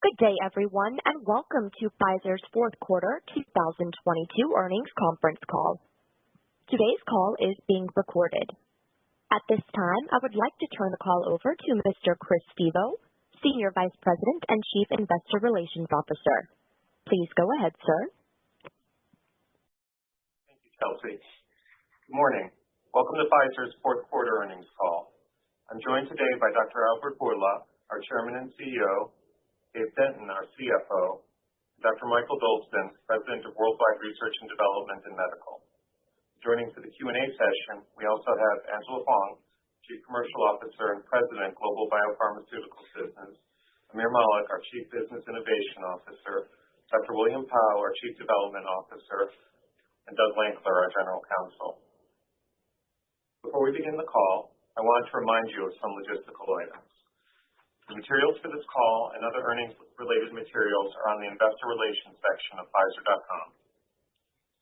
Good day, everyone, and welcome to Pfizer's fourth quarter 2022 earnings conference call. Today's call is being recorded. At this time, I would like to turn the call over to Mr. Chris Stevo, Senior Vice President and Chief Investor Relations Officer. Please go ahead, sir. Thank you, Chelsea. Good morning. Welcome to Pfizer's fourth quarter earnings call. I'm joined today by Dr. Albert Bourla, our Chairman and CEO, Dave Denton, our CFO, and Dr. Michael Dolsten, President of Worldwide Research and Development in Medical. Joining for the Q&A session, we also have Angela Hwang, Chief Commercial Officer and President, Global Biopharmaceuticals Business, Amir Malik, our Chief Business Innovation Officer, Dr. William Pao, our Chief Development Officer, and Doug Lankler, our General Counsel. Before we begin the call, I want to remind you of some logistical items. The materials for this call and other earnings-related materials are on the Investor Relations section of Pfizer.com.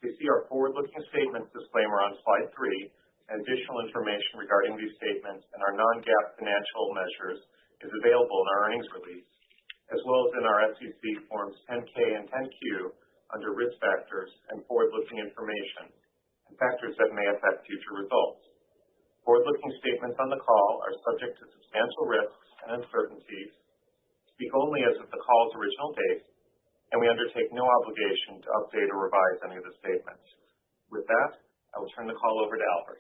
You see our forward-looking statements disclaimer on slide 3, and additional information regarding these statements and our non-GAAP financial measures is available in our earnings release, as well as in our SEC Forms 10-K and 10-Q under Risk Factors and Forward-Looking Information, and factors that may affect future results. Forward-looking statements on the call are subject to substantial risks and uncertainties, speak only as of the call's original date, and we undertake no obligation to update or revise any of the statements. With that, I will turn the call over to Albert.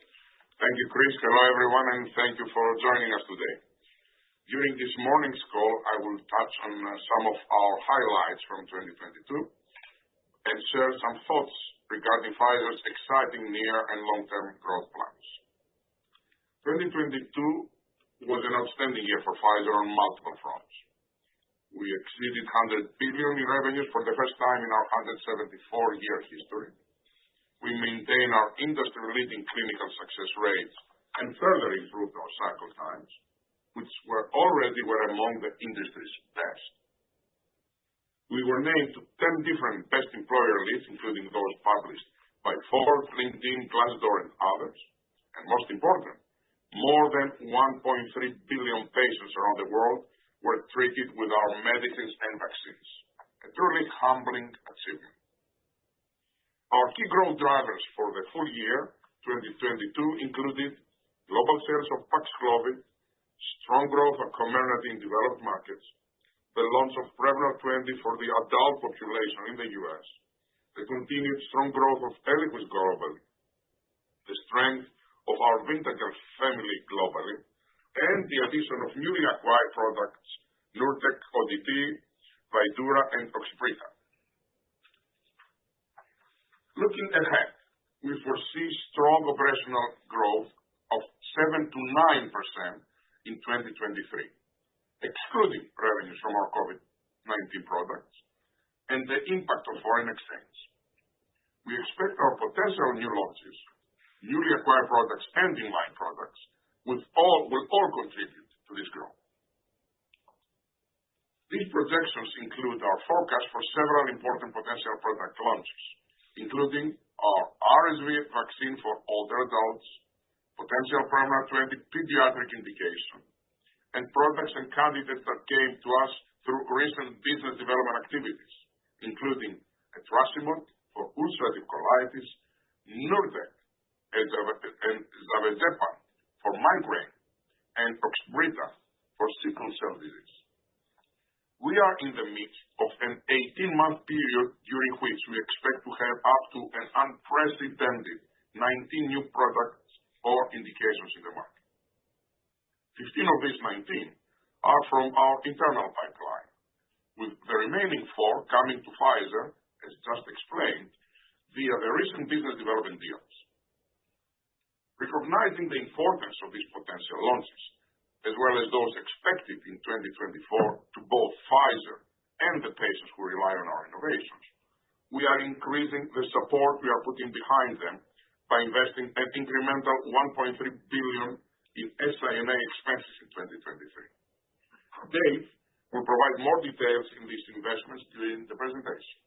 Thank you, Chris. Hello, everyone, and thank you for joining us today. During this morning's call, I will touch on some of our highlights from 2022 and share some thoughts regarding Pfizer's exciting near and long-term growth plans. 2022 was an outstanding year for Pfizer on multiple fronts. We exceeded $100 billion in revenues for the first time in our 174-year history. We maintain our industry-leading clinical success rates and further improved our cycle times, which were among the industry's best. We were named to 10 different best employer lists, including those published by Forbes, LinkedIn, Glassdoor, and others. And most important, more than 1.3 billion patients around the world were treated with our medicines and vaccines, a truly humbling achievement. Our key growth drivers for the full year 2022 included global sales of Paxlovid, strong growth of Comirnaty in developed markets, the launch of Prevnar 20 for the adult population in the U.S., the continued strong growth of Eliquis globally, the strength of our Vyndaqel family globally, and the addition of newly acquired products, Nurtec ODT, Vydura, and Oxbryta. Looking ahead, we foresee strong operational growth of 7 to 9% in 2023, excluding revenues from our COVID-19 products and the impact of foreign exchange. We expect our potential new launches, newly acquired products, and in-line products will all contribute to this growth. These projections include our forecast for several important potential product launches, including our RSV vaccine for older adults, potential Prevnar 20 pediatric indication, and products and candidates that came to us through recent business development activities, including etrasimod for ulcerative colitis, Nurtec and Zavegepant for migraine, and Oxbryta for sickle cell disease. We are in the midst of an 18-month period during which we expect to have up to an unprecedented 19 new products or indications in the market. 15 of these 19 are from our internal pipeline, with the remaining 4 coming to Pfizer, as just explained, via the recent business development deals. Recognizing the importance of these potential launches, as well as those expected in 2024 to both Pfizer and the patients who rely on our innovations, we are increasing the support we are putting behind them by investing an incremental $1.3 billion in SI&A expenses in 2023. Dave will provide more details in these investments during the presentation.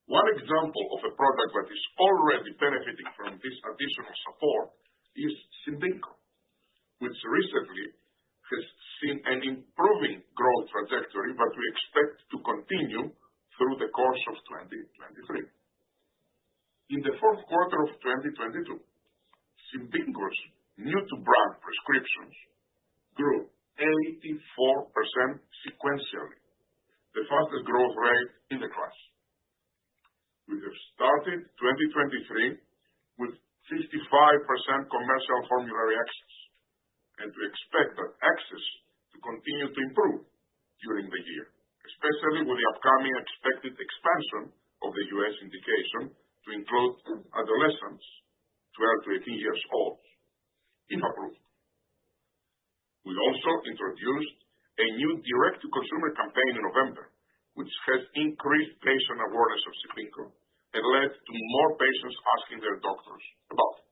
One example of a product that is already benefiting from this additional support is Cibinqo, which recently has seen an improving growth trajectory that we expect to continue through the course of 2023. In the fourth quarter of 2022, Cibinquo's new-to-brand prescriptions grew 84% sequentially, the fastest growth rate in the class. We have started 2023 with 55% commercial formulary access, and we expect that access to continue to improve during the year, especially with the upcoming expected expansion of the U.S. indication to include adolescents 12 to 18 years old, if approved. We also introduced a new direct-to-consumer campaign in November, which has increased patient awareness of Cibinqo and led to more patients asking their doctors about it.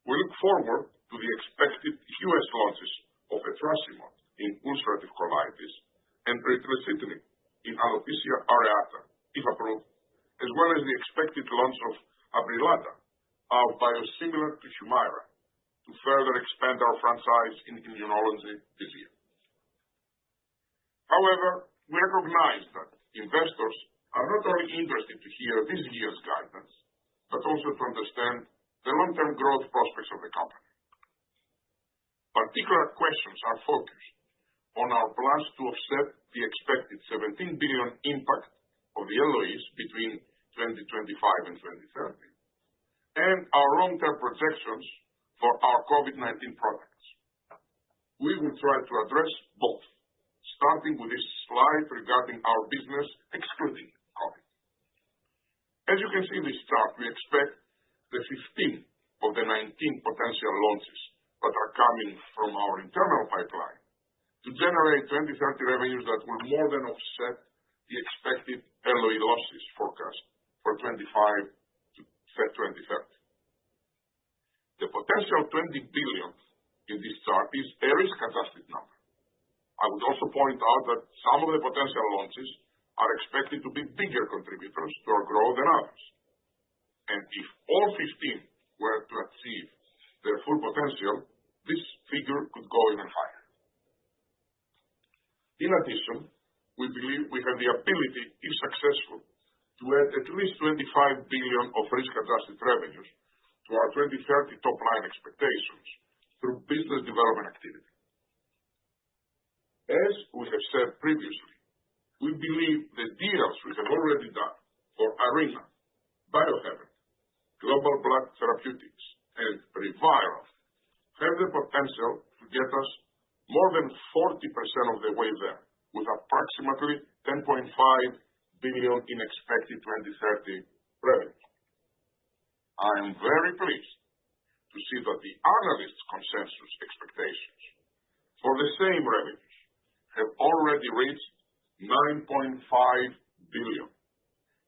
We look forward to the expected U.S. launches of etrasimod in ulcerative colitis and ritlecitinib in alopecia areata, if approved, as well as the expected launch of Abrilada, our biosimilar to Humira, to further expand our franchise in immunology this year. However, we recognize that investors are not only interested to hear this year's guidance, but also to understand the long-term growth prospects of the company. Particular questions are focused on our plans to offset the expected $17 billion impact of the LOEs between 2025 and 2030, and our long-term projections for our COVID-19 products. We will try to address both, starting with this slide regarding our business excluding COVID. As you can see in this chart, we expect the 15 of the 19 potential launches that are coming from our internal pipeline to generate 2030 revenues that will more than offset the expected LOE losses forecast for 25 to 2030. The potential $20 billion in this chart is a risk-adjusted number. I would also point out that some of the potential launches are expected to be bigger contributors to our growth than others. And if all 15 were to achieve their full potential, this figure could go even higher. In addition, we believe we have the ability, if successful, to add at least $25 billion of risk-adjusted revenues to our 2030 top-line expectations through business development activity. As we have said previously, we believe the deals we have already done for Arena, Biohaven, Global Blood Therapeutics, and ReViral have the potential to get us more than 40% of the way there, with approximately $10.5 billion in expected 2030 revenue. I am very pleased to see that the analysts' consensus expectations for the same revenues have already reached $9.5 billion,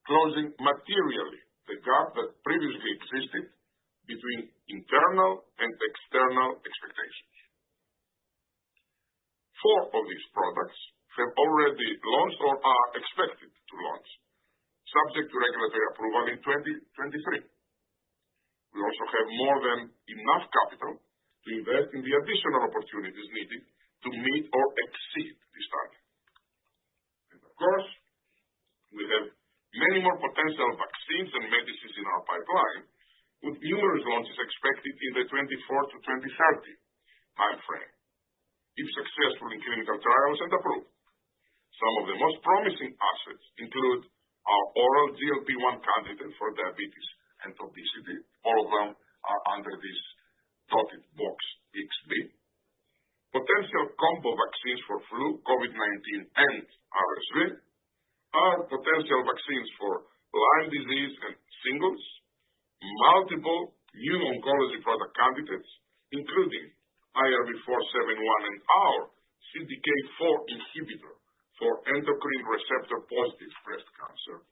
closing materially the gap that previously existed between internal and external expectations. 4 of these products have already launched or are expected to launch, subject to regulatory approval in 2023. We also have more than enough capital to invest in the additional opportunities needed to meet or exceed this target. And of course, we have many more potential vaccines and medicines in our pipeline, with numerous launches expected in the 24 to 2030 timeframe, if successful in clinical trials and approved. Some of the most promising assets include our oral GLP-1 candidate for diabetes and obesity. All of them are under this dotted box XB. Potential combo vaccines for flu, COVID-19, and RSV. Our potential vaccines for Lyme disease and shingles. Multiple new oncology product candidates, including IRB-471 and our CDK4 inhibitor for endocrine receptor positive breast cancer.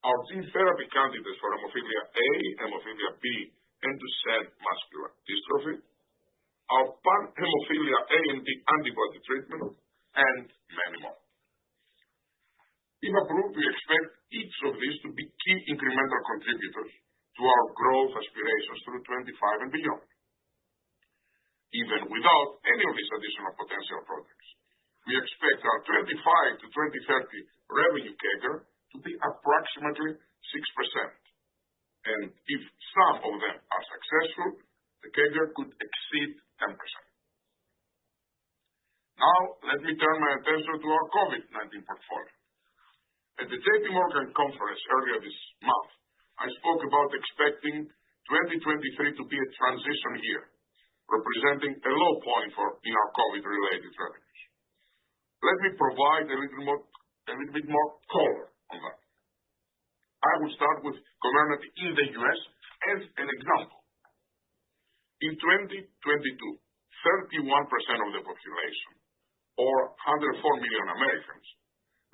Our gene therapy candidates for hemophilia A, hemophilia B, and Duchenne muscular dystrophy. Our pan-hemophilia A and B antibody treatment, and many more. If approved, we expect each of these to be key incremental contributors to our growth aspirations through 25 and beyond. In even without any of these additional potential products, we expect our 25 to 2030 revenue CAGR to be approximately 6%. And if some of them are successful, the CAGR could exceed 10%. Now, let me turn my attention to our COVID-19 portfolio. At the JP Morgan conference earlier this month, I spoke about expecting 2023 to be a transition year, representing a low point in our COVID-related revenues. Let me provide a little bit more color on that. I will start with Comirnaty in the U.S. as an example. In 2022, 31% of the population, or 104 million Americans,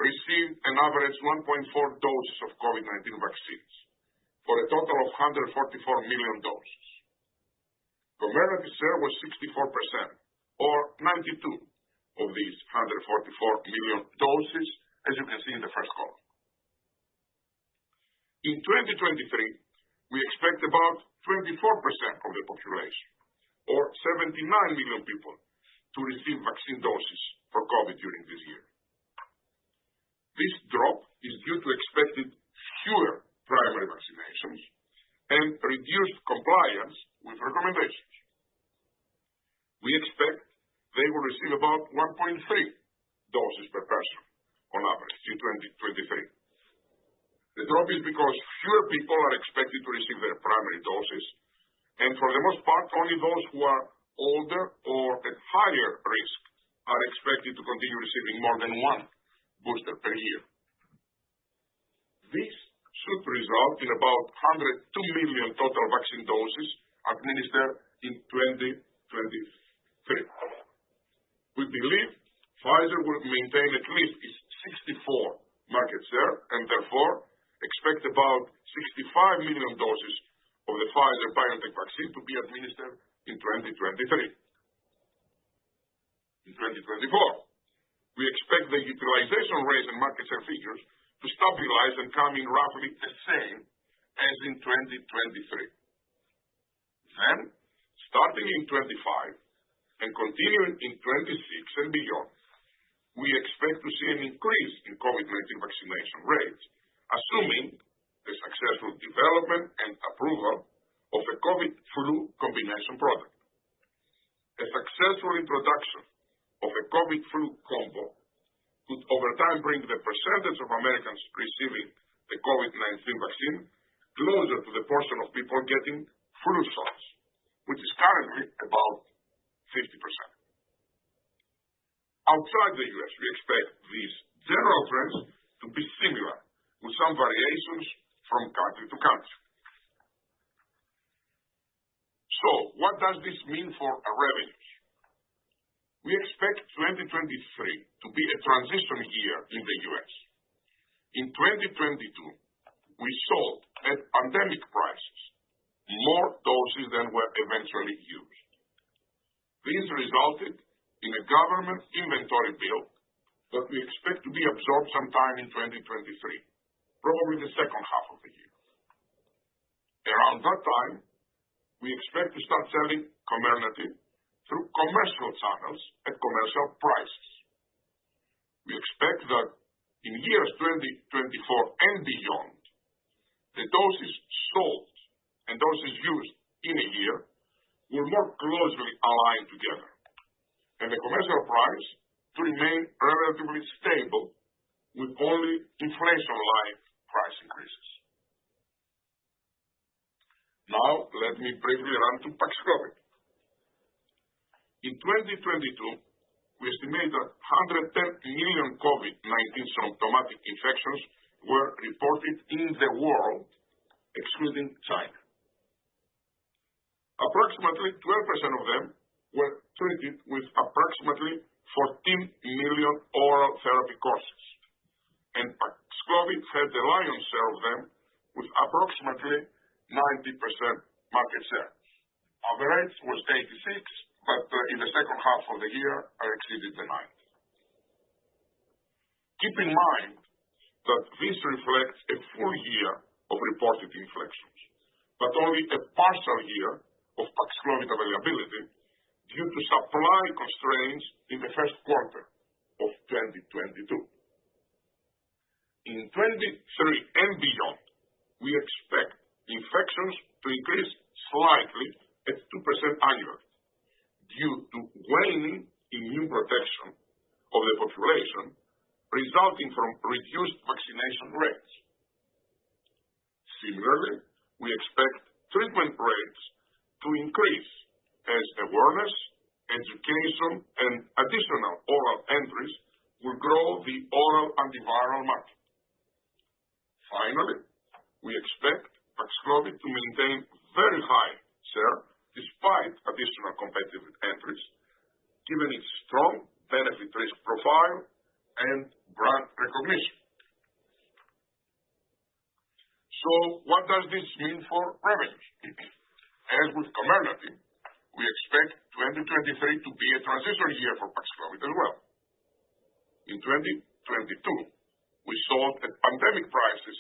received an average 1.4 doses of COVID-19 vaccines, for a total of 144 million doses. Comirnaty's share was 64%, or 92 of these 144 million doses, as you can see in the first column. In 2023, we expect about 24% of the population, or 79 million people, to receive vaccine doses for COVID during this year. This drop is due to expected fewer primary vaccinations and reduced compliance with recommendations. We expect they will receive about 1.3 doses per person on average in 2023. The drop is because fewer people are expected to receive their primary doses, and for the most part, only those who are older or at higher risk are expected to continue receiving more than one booster per year. This should result in about 102 million total vaccine doses administered in 2023. We believe Pfizer will maintain at least its 64 market share and therefore expect about 65 million doses of the Pfizer-BioNTech vaccine to be administered in 2023. In 2024, we expect the utilization rates and market share figures to stabilize and come in roughly the same as in 2023. Then, starting in 25 and continuing in 26 and beyond, we expect to see an increase in COVID-19 vaccination rates, assuming the successful development and approval of a COVID-flu combination product. A successful introduction of a COVID-flu combo could over time bring the percentage of Americans receiving the COVID-19 vaccine closer to the portion of people getting flu shots, which is currently about 50%. Outside the U.S., we expect these general trends to be similar, with some variations from country to country. So, what does this mean for our revenues? We expect 2023 to be a transition year in the U.S. In 2022, we sold at pandemic prices more doses than were eventually used. This resulted in a government inventory build that we expect to be absorbed sometime in 2023, probably the second half of the year. Around that time, we expect to start selling Comirnaty through commercial channels at commercial prices. We expect that in years 2024 and beyond, the doses sold and doses used in a year will more closely align together, and the commercial price to remain relatively stable with only inflation-like price increases. Now, let me briefly run to Paxlovid. In 2022, we estimate that 110 million COVID-19 symptomatic infections were reported in the world, excluding China. Approximately 12% of them were treated with approximately 14 million oral therapy courses, and Paxlovid had the lion's share of them with approximately 90% market share. Average was 86, but in the second half of the year, I exceeded the 90. Keep in mind that this reflects a full year of reported infections, but only a partial year of Paxlovid availability, due to supply constraints in the first quarter of 2022. In 2023 and beyond, we expect infections to increase slightly at 2% annually due to waning immune protection of the population resulting from reduced vaccination rates. Similarly, we expect treatment rates to increase as awareness, education, and additional oral entries will grow the oral antiviral market. Finally, we expect Paxlovid to maintain very high share despite additional competitive entries, given its strong benefit-risk profile and brand recognition. So what does this mean for revenues? As with Comirnaty, we expect 2023 to be a transition year for Paxlovid as well. In 2022, we sold at pandemic prices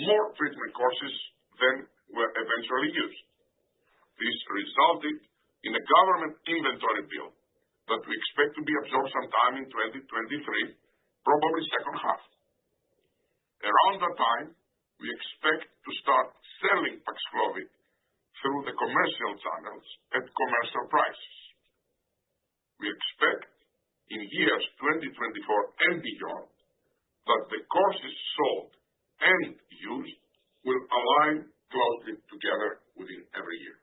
more treatment courses than were eventually used. This resulted in a government inventory bill that we expect to be absorbed sometime in 2023, probably second half. Around that time, we expect to start selling Paxlovid through the commercial channels at commercial prices. We expect in years 2024 and beyond that the courses sold and used will align closely together within every year.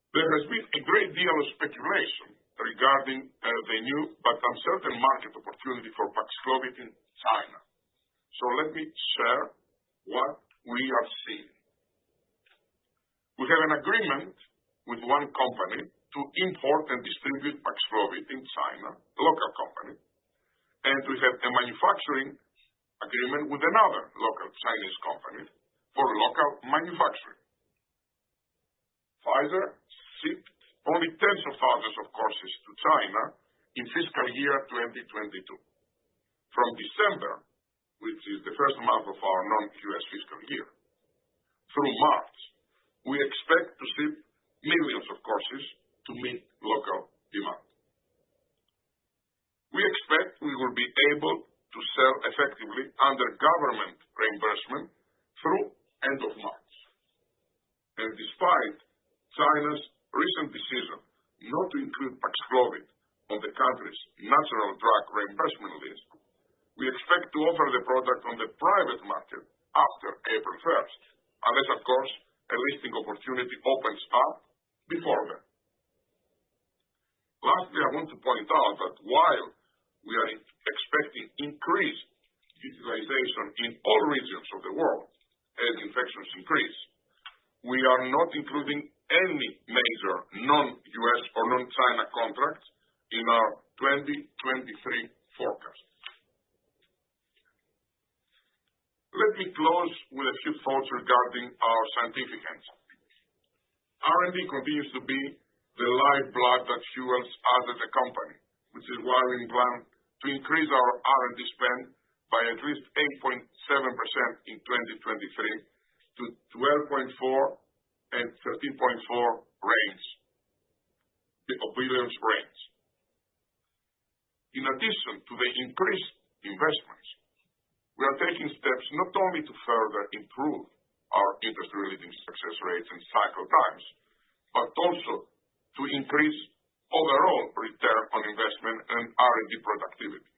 There has been a great deal of speculation regarding the new but uncertain market opportunity for Paxlovid in China. So let me share what we are seeing. We have an agreement with one company to import and distribute Paxlovid in China, a local company, and we have a manufacturing agreement with another local Chinese company for local manufacturing. Pfizer shipped only tens of thousands of courses to China in fiscal year 2022. From December, which is the first month of our non-US fiscal year, through March, we expect to ship millions of courses to meet local demand. We expect we will be able to sell effectively under government reimbursement through end of March. And despite China's recent decision not to include Paxlovid on the country's national drug reimbursement list, we expect to offer the product on the private market after April 1st, unless, of course, a listing opportunity opens up before then. Lastly, I want to point out that while we are expecting increased utilization in all regions of the world as infections increase, we are not including any major non-US or non-China contracts in our 2023 forecast. Let me close with a few thoughts regarding our scientific engine. R&D continues to be the lifeblood that fuels us as a company, which is why we plan to increase our R&D spend by at least 8.7% in 2023 to 12.4 and 13.4 billions range. In addition to the increased investments, we are taking steps not only to further improve our industry-leading success rates and cycle times, but also to increase overall return on investment and R&D productivity.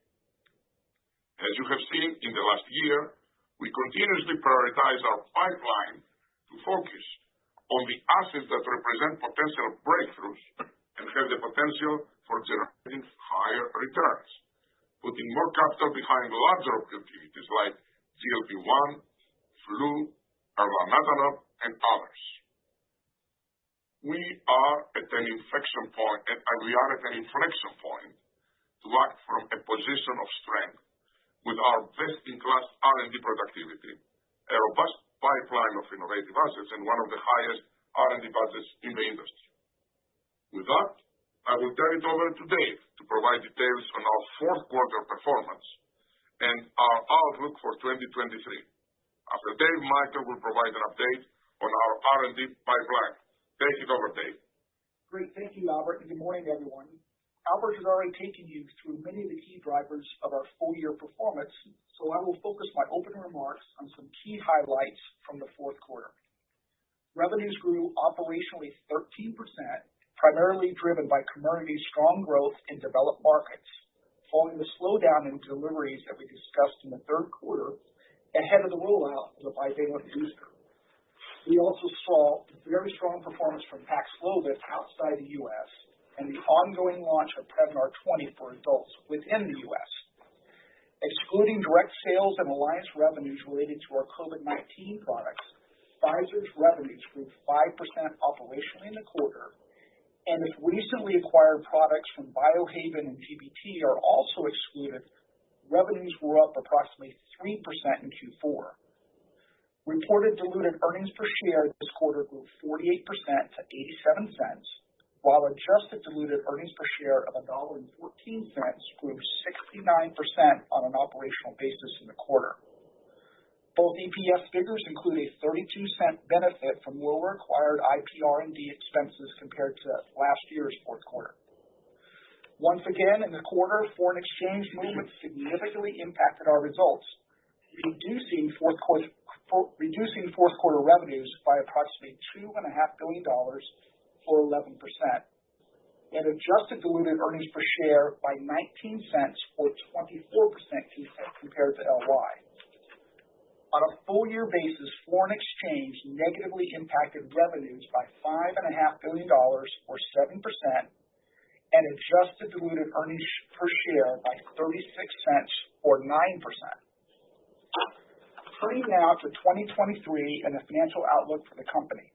As you have seen in the last year, we continuously prioritize our pipeline to focus on the assets that represent potential breakthroughs and have the potential for generating higher returns, putting more capital behind larger opportunities like GLP-1, flu, elranatamab, and others. We are at an inflection point to act from a position of strength with our best-in-class R&D productivity, a robust pipeline of innovative assets, and one of the highest R&D budgets in the industry. With that, I will turn it over to Dave to provide details on our fourth quarter performance and our outlook for 2023. After Dave, Michael will provide an update on our R&D pipeline. Take it over, Dave. Great. Thank you, Albert, and good morning, everyone. Albert has already taken you through many of the key drivers of our full-year performance, so I will focus my opening remarks on some key highlights from the fourth quarter. Revenues grew operationally 13%, primarily driven by Comirnaty's strong growth in developed markets, following the slowdown in deliveries that we discussed in the third quarter ahead of the rollout of the bivalent booster. We also saw very strong performance from Paxlovid outside the U.S. and the ongoing launch of Prevnar 20 for adults within the U.S. Excluding direct sales and alliance revenues related to our COVID-19 products, Pfizer's revenues grew 5% operationally in the quarter, and if recently acquired products from Biohaven and GBT are also excluded, revenues were up approximately 3% in Q4. Reported diluted earnings per share this quarter grew 48% to 87 cents, while adjusted diluted earnings per share of $1.14 grew 69% on an operational basis in the quarter. Both EPS figures include a 32-cent benefit from lower acquired IPR&D expenses compared to last year's fourth quarter. Once again, in the quarter, foreign exchange movements significantly impacted our results, reducing fourth quarter revenues by approximately $2.5 billion, or 11%, and adjusted diluted earnings per share by 19 cents, or 24% compared to LY. On a full-year basis, foreign exchange negatively impacted revenues by $5.5 billion, or 7%, and adjusted diluted earnings per share by 36 cents, or 9%. Turning now to 2023 and the financial outlook for the company.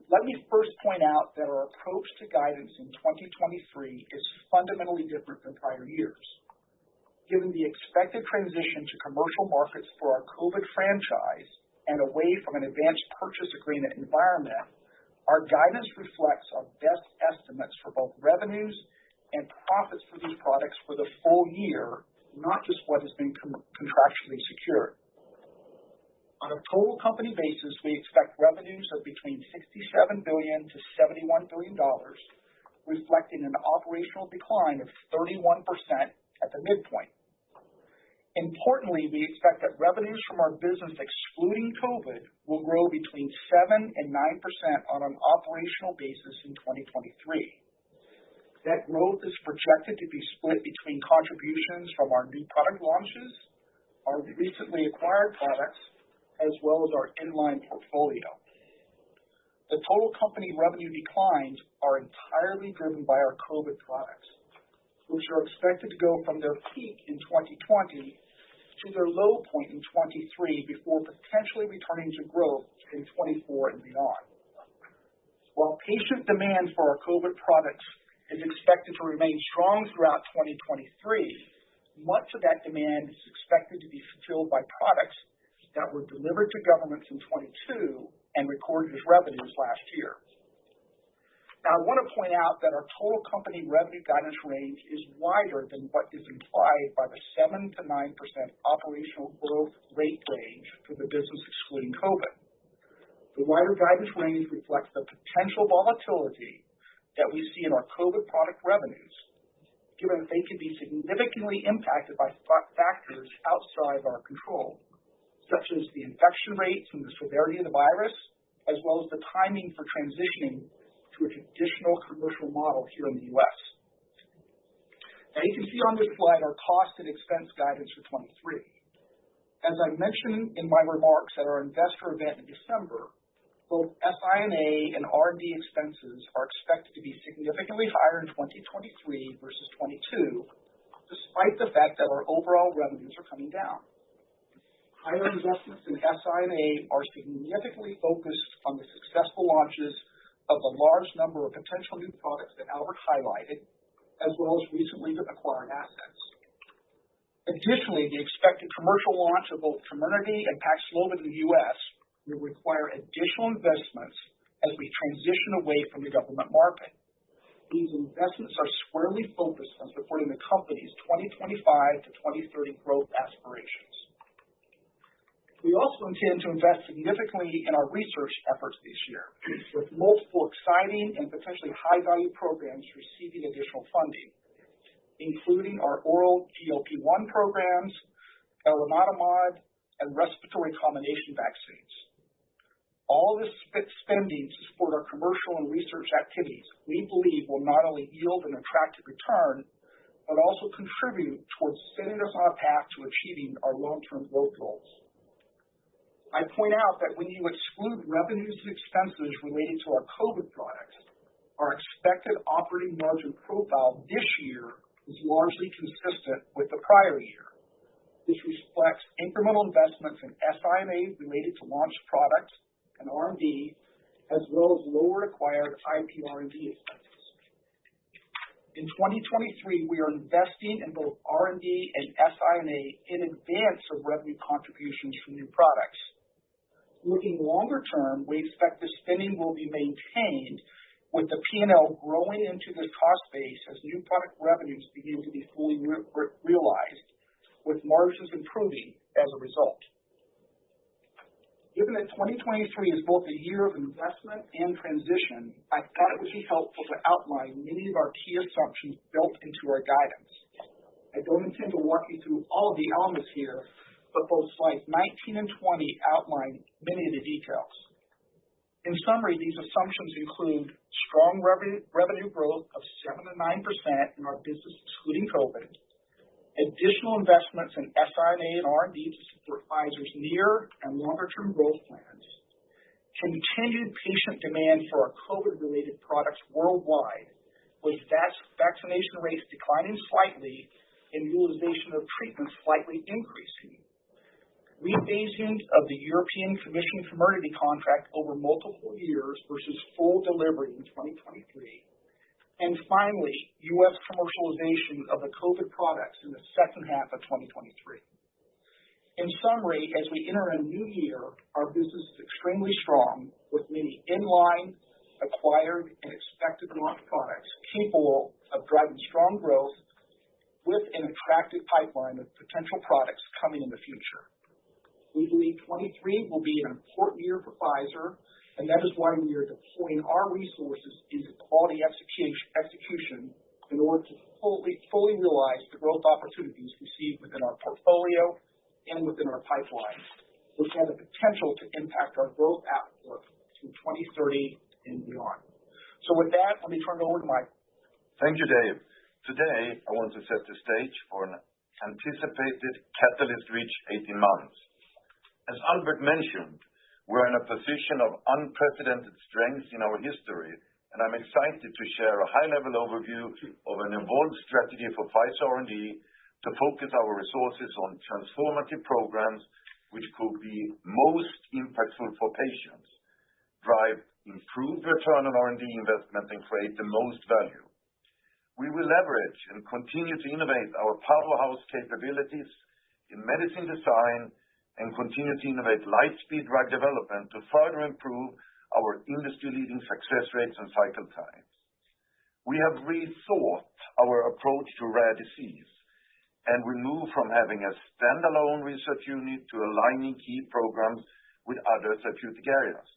Let me first point out that our approach to guidance in 2023 is fundamentally different than prior years. Given the expected transition to commercial markets for our COVID franchise and away from an advanced purchase agreement environment, our guidance reflects our best estimates for both revenues and profits for these products for the full year, not just what has been contractually secured. On a total company basis, we expect revenues of between $67 billion to $71 billion, reflecting an operational decline of 31% at the midpoint. Importantly, we expect that revenues from our business excluding COVID will grow between 7% and 9% on an operational basis in 2023. That growth is projected to be split between contributions from our new product launches, our recently acquired products, as well as our inline portfolio. The total company revenue declines are entirely driven by our COVID products, which are expected to go from their peak in 2020 to their low point in 23 before potentially returning to growth in 24 and beyond. While patient demand for our COVID products is expected to remain strong throughout 2023, much of that demand is expected to be fulfilled by products that were delivered to governments in 22 and recorded as revenues last year. Now, I want to point out that our total company revenue guidance range is wider than what is implied by the 7% to 9% operational growth rate range for the business excluding COVID. The wider guidance range reflects the potential volatility that we see in our COVID product revenues, given that they can be significantly impacted by factors outside of our control, such as the infection rates and the severity of the virus, as well as the timing for transitioning to a traditional commercial model here in the U.S. Now, you can see on this slide our cost and expense guidance for 23. As I mentioned in my remarks at our investor event in December, both SI&A and R&D expenses are expected to be significantly higher in 2023 versus 22, despite the fact that our overall revenues are coming down. Higher investments in SI&A are significantly focused on the successful launches of the large number of potential new products that Albert highlighted, as well as recently acquired assets. Additionally, the expected commercial launch of both Comirnaty and Paxlovid in the U.S. will require additional investments as we transition away from the government market. These investments are squarely focused on supporting the company's 2025 to 2030 growth aspirations. We also intend to invest significantly in our research efforts this year, with multiple exciting and potentially high-value programs receiving additional funding, including our oral GLP-1 programs, elranatamab, and respiratory combination vaccines. All this spending to support our commercial and research activities, we believe will not only yield an attractive return, but also contribute towards setting us on a path to achieving our long-term growth goals. I point out that when you exclude revenues and expenses related to our COVID products, our expected operating margin profile this year is largely consistent with the prior year. This reflects incremental investments in SI&A related to launched products and R&D, as well as lower acquired IP R&D expenses. In 2023, we are investing in both R&D and SI&A in advance of revenue contributions from new products. Looking longer term, we expect the spending will be maintained with the P&L growing into this cost base as new product revenues begin to be fully realized, with margins improving as a result. Given that 2023 is both a year of investment and transition, I thought it would be helpful to outline many of our key assumptions built into our guidance. I don't intend to walk you through all of the elements here, but both slides 19 and 20 outline many of the details. In summary, these assumptions include strong revenue growth of 7 to 9% in our business excluding COVID, additional investments in SI&A and R&D to support Pfizer's near and longer-term growth plans, continued patient demand for our COVID-related products worldwide, with vaccination rates declining slightly and utilization of treatments slightly increasing, rephasing of the European Commission Comirnaty contract over multiple years versus full delivery in 2023, and finally, U.S. commercialization of the COVID products in the second half of 2023. In summary, as we enter a new year, our business is extremely strong, with many in-line, acquired, and expected launch products capable of driving strong growth with an attractive pipeline of potential products coming in the future. We believe 23 will be an important year for Pfizer, and that is why we are deploying our resources into quality execution in order to fully realize the growth opportunities we see within our portfolio and within our pipeline, which have the potential to impact our growth outlook through 2030 and beyond. So with that, let me turn it over to Mike. Thank you, Dave. Today, I want to set the stage for an anticipated catalyst-rich 18 months. As Albert mentioned, we're in a position of unprecedented strength in our history, and I'm excited to share a high-level overview of an evolved strategy for Pfizer R&D to focus our resources on transformative programs which could be most impactful for patients, drive improved return on R&D investment, and create the most value. We will leverage and continue to innovate our powerhouse capabilities in medicine design and continue to innovate light-speed drug development to further improve our industry-leading success rates and cycle times. We have rethought our approach to rare disease, and we move from having a standalone research unit to aligning key programs with other therapeutic areas.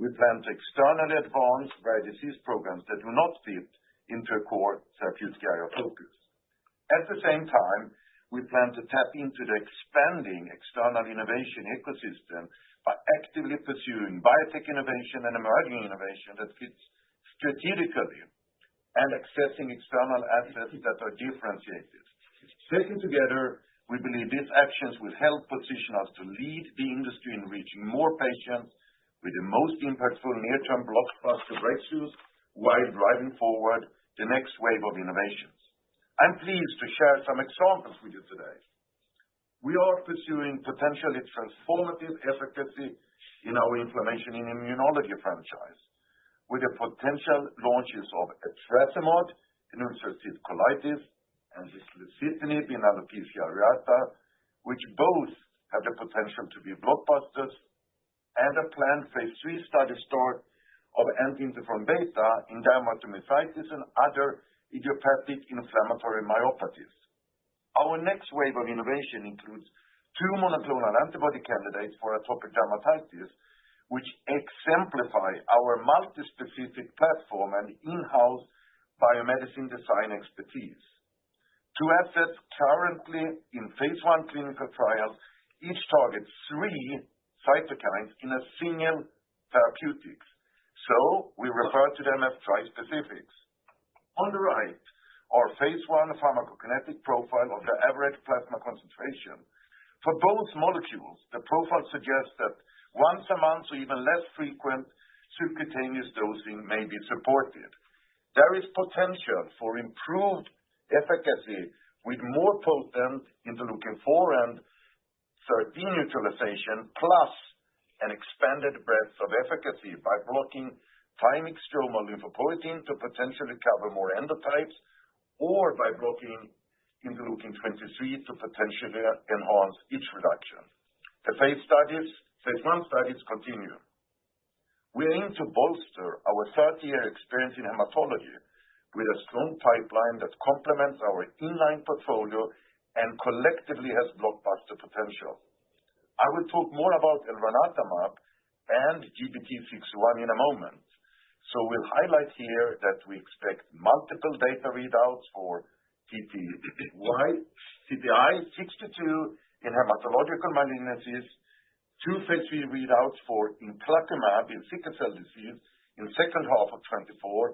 We plan to externally advance rare disease programs that do not fit into a core therapeutic area focus. At the same time, we plan to tap into the expanding external innovation ecosystem by actively pursuing biotech innovation and emerging innovation that fits strategically and accessing external assets that are differentiated. Taken together, we believe these actions will help position us to lead the industry in reaching more patients with the most impactful near-term blockbuster breakthroughs while driving forward the next wave of innovations. I'm pleased to share some examples with you today. We are pursuing potentially transformative efficacy in our inflammation and immunology franchise, with the potential launches of etrasimod in ulcerative colitis and ritlecitinib in alopecia areata, which both have the potential to be blockbusters, and a planned phase 3 study start of anti-interferon beta in dermatomyositis and other idiopathic inflammatory myopathies. Our next wave of innovation includes 2 monoclonal antibody candidates for atopic dermatitis, which exemplify our multi-specific platform and in-house biomedicine design expertise. 2 assets currently in phase 1 clinical trials, each targets 3 cytokines in a single therapeutics. So we refer to them as trispecifics. On the right, our phase 1 pharmacokinetic profile of the average plasma concentration. For both molecules, the profile suggests that once a month or even less frequent subcutaneous dosing may be supported. There is potential for improved efficacy with more potent interleukin-4 and 13 neutralization, plus an expanded breadth of efficacy by blocking thymic stromal lymphopoietin to potentially cover more endotypes, or by blocking interleukin-23 to potentially enhance itch reduction. The phase 1 studies continue. We aim to bolster our 30-year experience in hematology with a strong pipeline that complements our inline portfolio and collectively has blockbuster potential. I will talk more about elranatamab and GBT601 in a moment. So we'll highlight here that we expect multiple data readouts for TPI-62 in hematological malignancies, 2 phase 3 readouts for inclacumab in sickle cell disease in second half of 2024,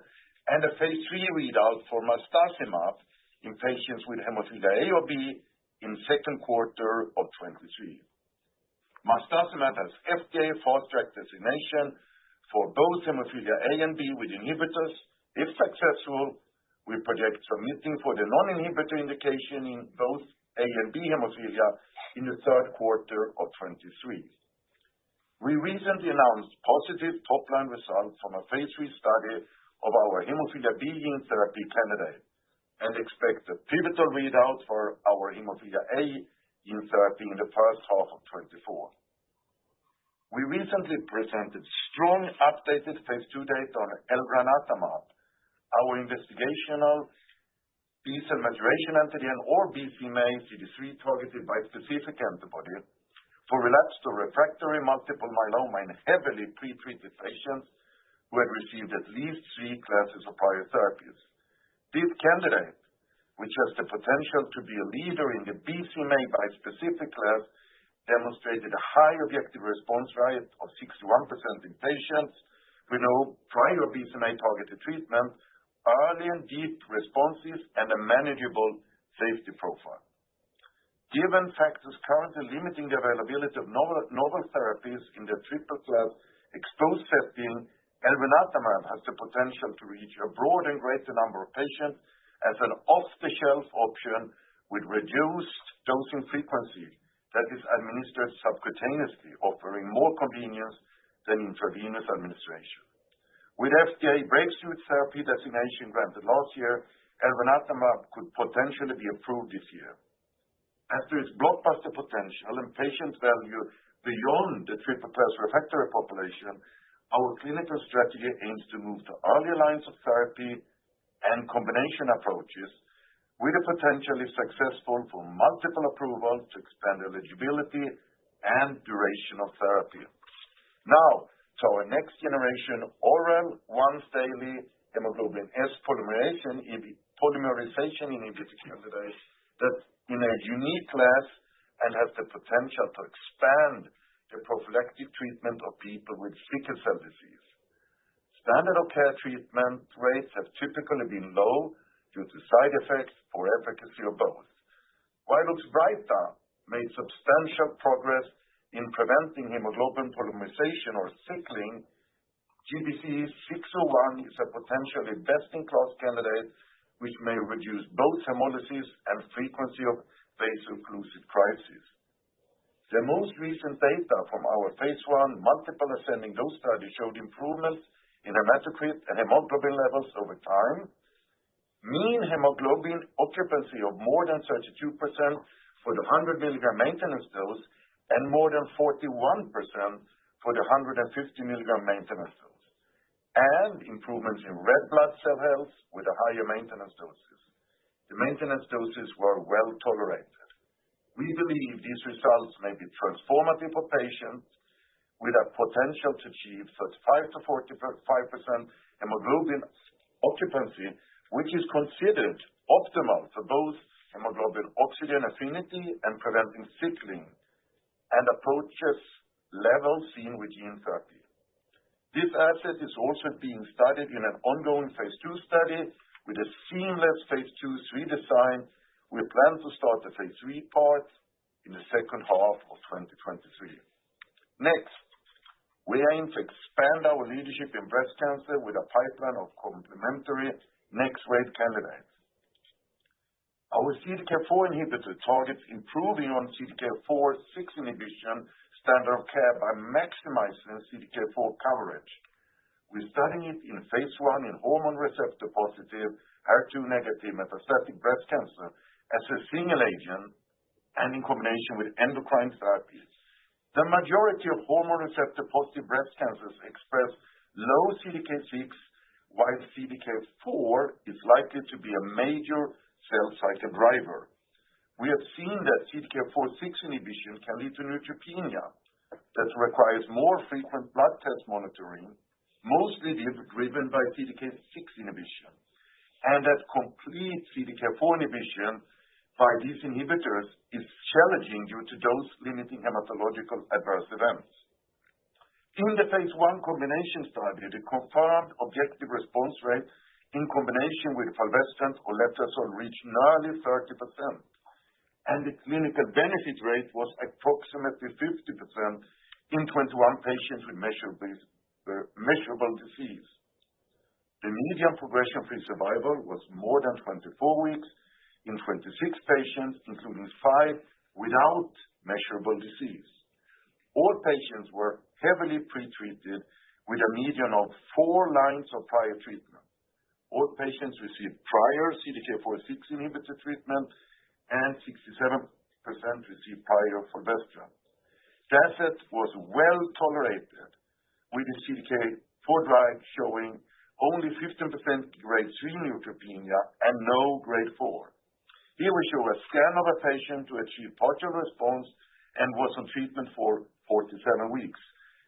and a phase 3 readout for marstacimab in patients with hemophilia A or B in second quarter of 2023. Marstacimab has FDA Fast Track designation for both hemophilia A and B with inhibitors. If successful, we project submitting for the non-inhibitor indication in both A and B hemophilia in the third quarter of 2023. We recently announced positive top-line results from a phase 3 study of our hemophilia B gene therapy candidate and expect a pivotal readout for our hemophilia A gene therapy in the first half of 2024. We recently presented strong updated phase 2 data on elranatamab, our investigational B-cell maturation antigen or BCMA CD3 targeted bispecific antibody for relapsed or refractory multiple myeloma in heavily pretreated patients who had received at least 3 classes of prior therapies. This candidate, which has the potential to be a leader in the BCMA bispecific class, demonstrated a high objective response rate of 61% in patients with no prior BCMA-targeted treatment, early and deep responses, and a manageable safety profile. Given factors currently limiting the availability of novel therapies in the triple-class exposed setting, elranatamab has the potential to reach a broad and greater number of patients as an off-the-shelf option with reduced dosing frequency that is administered subcutaneously, offering more convenience than intravenous administration. With FDA breakthrough therapy designation granted last year, elranatamab could potentially be approved this year. After its blockbuster potential and patient value beyond the triple-class refractory population, our clinical strategy aims to move to earlier lines of therapy and combination approaches with a potentially successful for multiple approvals to expand eligibility and duration of therapy. Now, to our next generation oral once-daily hemoglobin S polymerization inhibitor candidate that in a unique class and has the potential to expand the prophylactic treatment of people with sickle cell disease. Standard of care treatment rates have typically been low due to side effects or efficacy of both. While Oxbryta made substantial progress in preventing hemoglobin polymerization or sickling, GBT601 is a potentially best-in-class candidate which may reduce both hemolysis and frequency of vaso-occlusive crises. The most recent data from our phase 1 multiple ascending dose study showed improvements in hematocrit and hemoglobin levels over time, mean hemoglobin occupancy of more than 32% for the 100 milligram maintenance dose and more than 41% for the 150 milligram maintenance dose, and improvements in red blood cell health with the higher maintenance doses. The maintenance doses were well tolerated. We believe these results may be transformative for patients with a potential to achieve 35 to 45% hemoglobin occupancy, which is considered optimal for both hemoglobin oxygen affinity and preventing sickling, and approaches levels seen with gene therapy. This asset is also being studied in an ongoing phase 2 study with a seamless phase 2/3 design. We plan to start the phase 3 part in the second half of 2023. Next, we aim to expand our leadership in breast cancer with a pipeline of complementary next-wave candidates. Our CDK4 inhibitor targets improving on CDK4/6 inhibition standard of care by maximizing CDK4 coverage. We're studying it in phase 1 in hormone receptor positive, HER2 negative metastatic breast cancer as a single agent and in combination with endocrine therapy. The majority of hormone receptor positive breast cancers express low CDK6, while CDK4 is likely to be a major cell cycle driver. We have seen that CDK4/6 inhibition can lead to neutropenia that requires more frequent blood test monitoring, mostly driven by CDK6 inhibition, and that complete CDK4 inhibition by these inhibitors is challenging due to dose-limiting hematological adverse events. In the phase 1 combination study, the confirmed objective response rate in combination with fulvestrant or letrozole reached nearly 30%, and the clinical benefit rate was approximately 50% in 21 patients with measurable disease. The median progression-free survival was more than 24 weeks in 26 patients, including 5 without measurable disease. All patients were heavily pretreated with a median of 4 lines of prior treatment. All patients received prior CDK4/6 inhibitor treatment, and 67% received prior fulvestrant. The asset was well tolerated, with the CDK4 drug showing only 15% grade 3 neutropenia and no grade 4. Here we show a scan of a patient who achieved partial response and was on treatment for 47 weeks.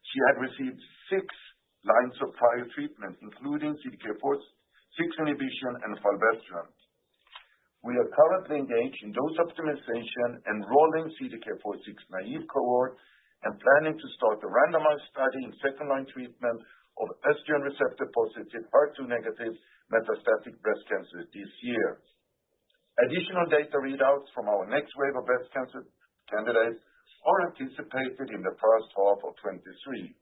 She had received 6 lines of prior treatment, including CDK4/6 inhibition and fulvestrant. We are currently engaged in dose optimization, enrolling CDK4/6 naive cohort, and planning to start a randomized study in second-line treatment of estrogen receptor positive, HER2 negative metastatic breast cancer this year. Additional data readouts from our next wave of breast cancer candidates are anticipated in the first half of 2023.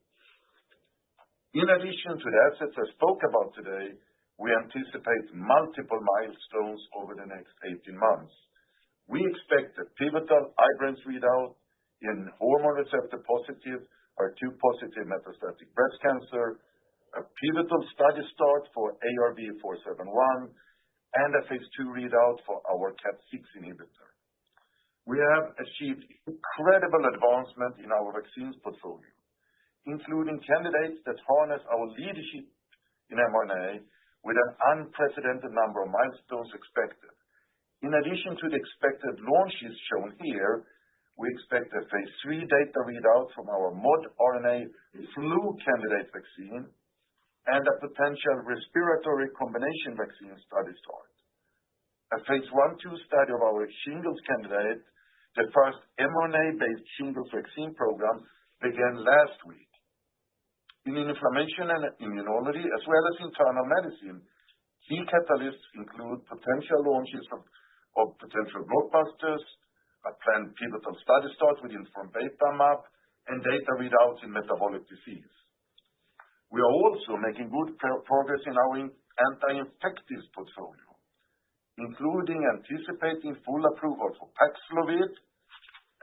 In addition to the assets I spoke about today, we anticipate multiple milestones over the next 18 months. We expect a pivotal IBRANCE readout in hormone receptor positive, HER2 positive metastatic breast cancer, a pivotal study start for ARV-471, and a phase 2 readout for our KAT6 inhibitor. We have achieved incredible advancement in our vaccines portfolio, including candidates that harness our leadership in mRNA with an unprecedented number of milestones expected. In addition to the expected launches shown here, we expect a phase 3 data readout from our modRNA flu candidate vaccine and a potential respiratory combination vaccine study start. A phase 1/2 study of our shingles candidate, the first mRNA-based shingles vaccine program, began last week. In inflammation and immunology, as well as internal medicine, key catalysts include potential launches of potential blockbusters, a planned pivotal study start with Inform Beta map, and data readouts in metabolic disease. We are also making good progress in our anti-infectives portfolio, including anticipating full approval for Paxlovid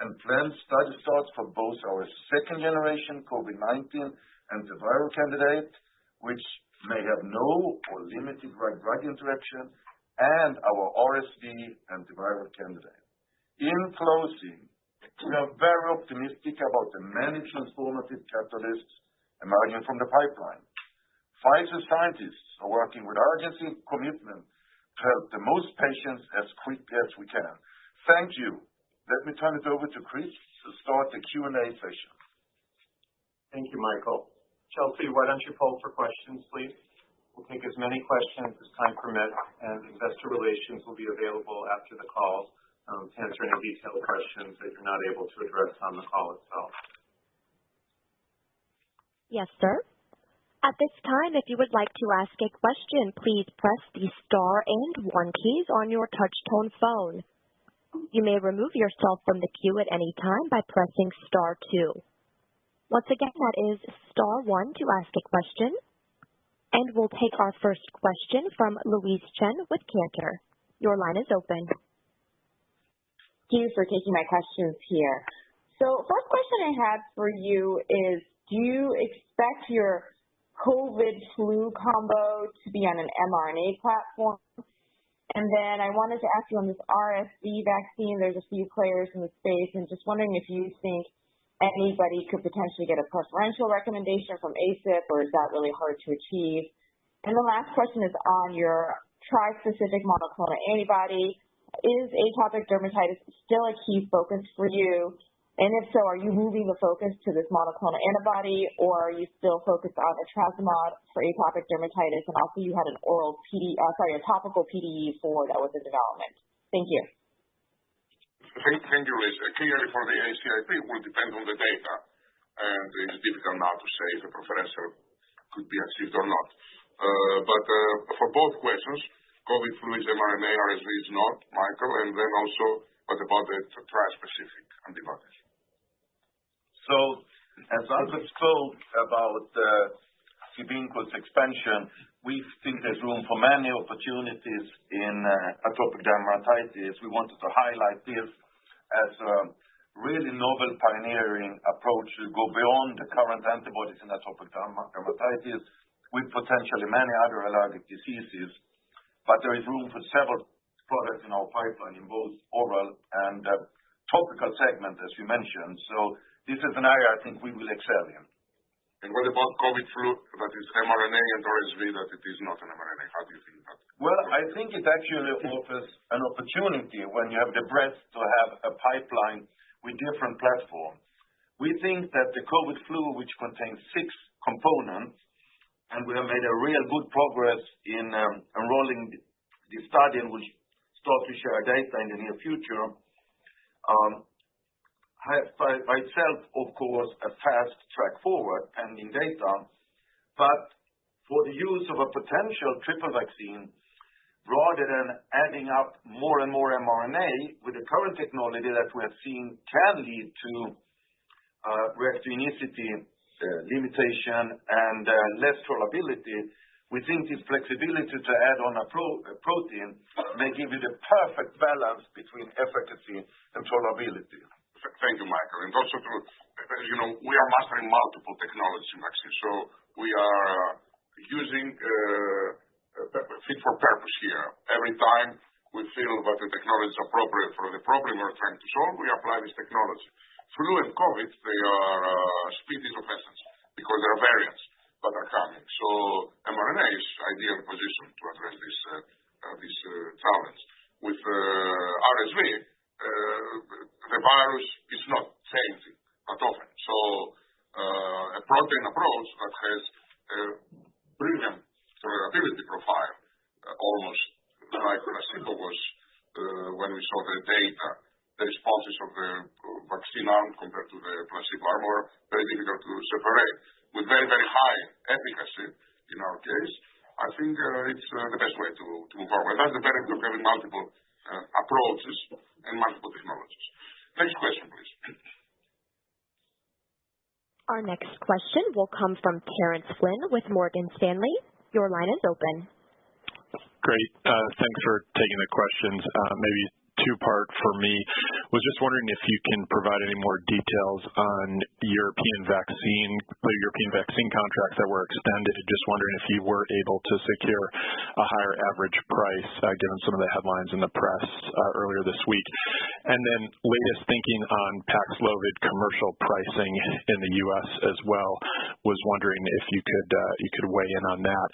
and planned study starts for both our second-generation COVID-19 antiviral candidate, which may have no or limited drug-drug interaction, and our RSV antiviral candidate. In closing, we are very optimistic about the many transformative catalysts emerging from the pipeline. Pfizer scientists are working with urgency and commitment to help the most patients as quickly as we can. Thank you. let me turn it over to Chris to start the Q&A session. Thank you, Michael. Chelsea, why don't you poll for questions, please? We'll take as many questions as time permits, and Investor Relations will be available after the call to answer any detailed questions that you're not able to address on the call itself. Yes, sir. At this time, if you would like to ask a question, please press the star and 1 keys on your touch-tone phone. You may remove yourself from the queue at any time by pressing star 2. Once again, that is star 1 to ask a question. And we'll take our first question from Louise Chen with Cantor. Your line is open. Thank you for taking my questions here. So first question I had for you is, do you expect your COVID flu combo to be on an mRNA platform? And then I wanted to ask you on this RSV vaccine, there's a few players in the space, and just wondering if you think anybody could potentially get a preferential recommendation from ACIP, or is that really hard to achieve? And the last question is on your tri-specific monoclonal antibody. Is atopic dermatitis still a key focus for you? And if so, are you moving the focus to this monoclonal antibody, or are you still focused on etrasimod for atopic dermatitis? And also you had an a topical PDE4 that was in development. Thank you. Thank you, Liz. Clearly for the ACIP, it will depend on the data, and it's difficult now to say if a preferential could be achieved or not. But for both questions, COVID flu is mRNA, RSV is not, Michael, and then also what about the tri-specific antibodies? So, as Albert spoke about Cibinquo's expansion, we think there's room for many opportunities in atopic dermatitis. We wanted to highlight this as a really novel pioneering approach to go beyond the current antibodies in atopic dermatitis with potentially many other allergic diseases. But there is room for several products in our pipeline in both oral and topical segment, as you mentioned. So this is an area I think we will excel in. And what about COVID flu that is mRNA and RSV that it is not an mRNA? How do you think that? Well, I think it actually offers an opportunity when you have the breadth to have a pipeline with different platforms. We think that the COVID flu, which contains 6 components, and we have made a real good progress in enrolling the study and will start to share data in the near future, has by itself, of course, a fast track forward pending data. But for the use of a potential triple vaccine, rather than adding up more and more mRNA, with the current technology that we have seen can lead to reactogenicity limitation and less tolerability, we think this flexibility to add on a protein may give you the perfect balance between efficacy and tolerability. Thank you, Michael. And also, we are mastering multiple technologies in vaccines, so we are using fit for purpose here. Every time we feel that the technology is appropriate for the problem we're trying to solve, we apply this technology. Flu and COVID, they are speed is of essence because there are variants that are coming. So mRNA is ideally positioned to address this challenge. With RSV, the virus is not changing that often. So a protein approach that has a brilliant tolerability profile, almost like placebo was when we saw the data, the responses of the vaccine arm compared to the placebo arm were very difficult to separate. With very, very high efficacy in our case, I think it's the best way to move forward. That's the benefit of having multiple approaches and multiple technologies. Next question, please. Our next question will come from Terrence Flynn with Morgan Stanley. Your line is open. Great. Thanks for taking the questions. Maybe two-part for me. Was just wondering if you can provide any more details on European vaccine contracts that were extended. Just wondering if you were able to secure a higher average price, given some of the headlines in the press earlier this week. And then latest thinking on Paxlovid commercial pricing in the U.S. as well. Was wondering if you could weigh in on that.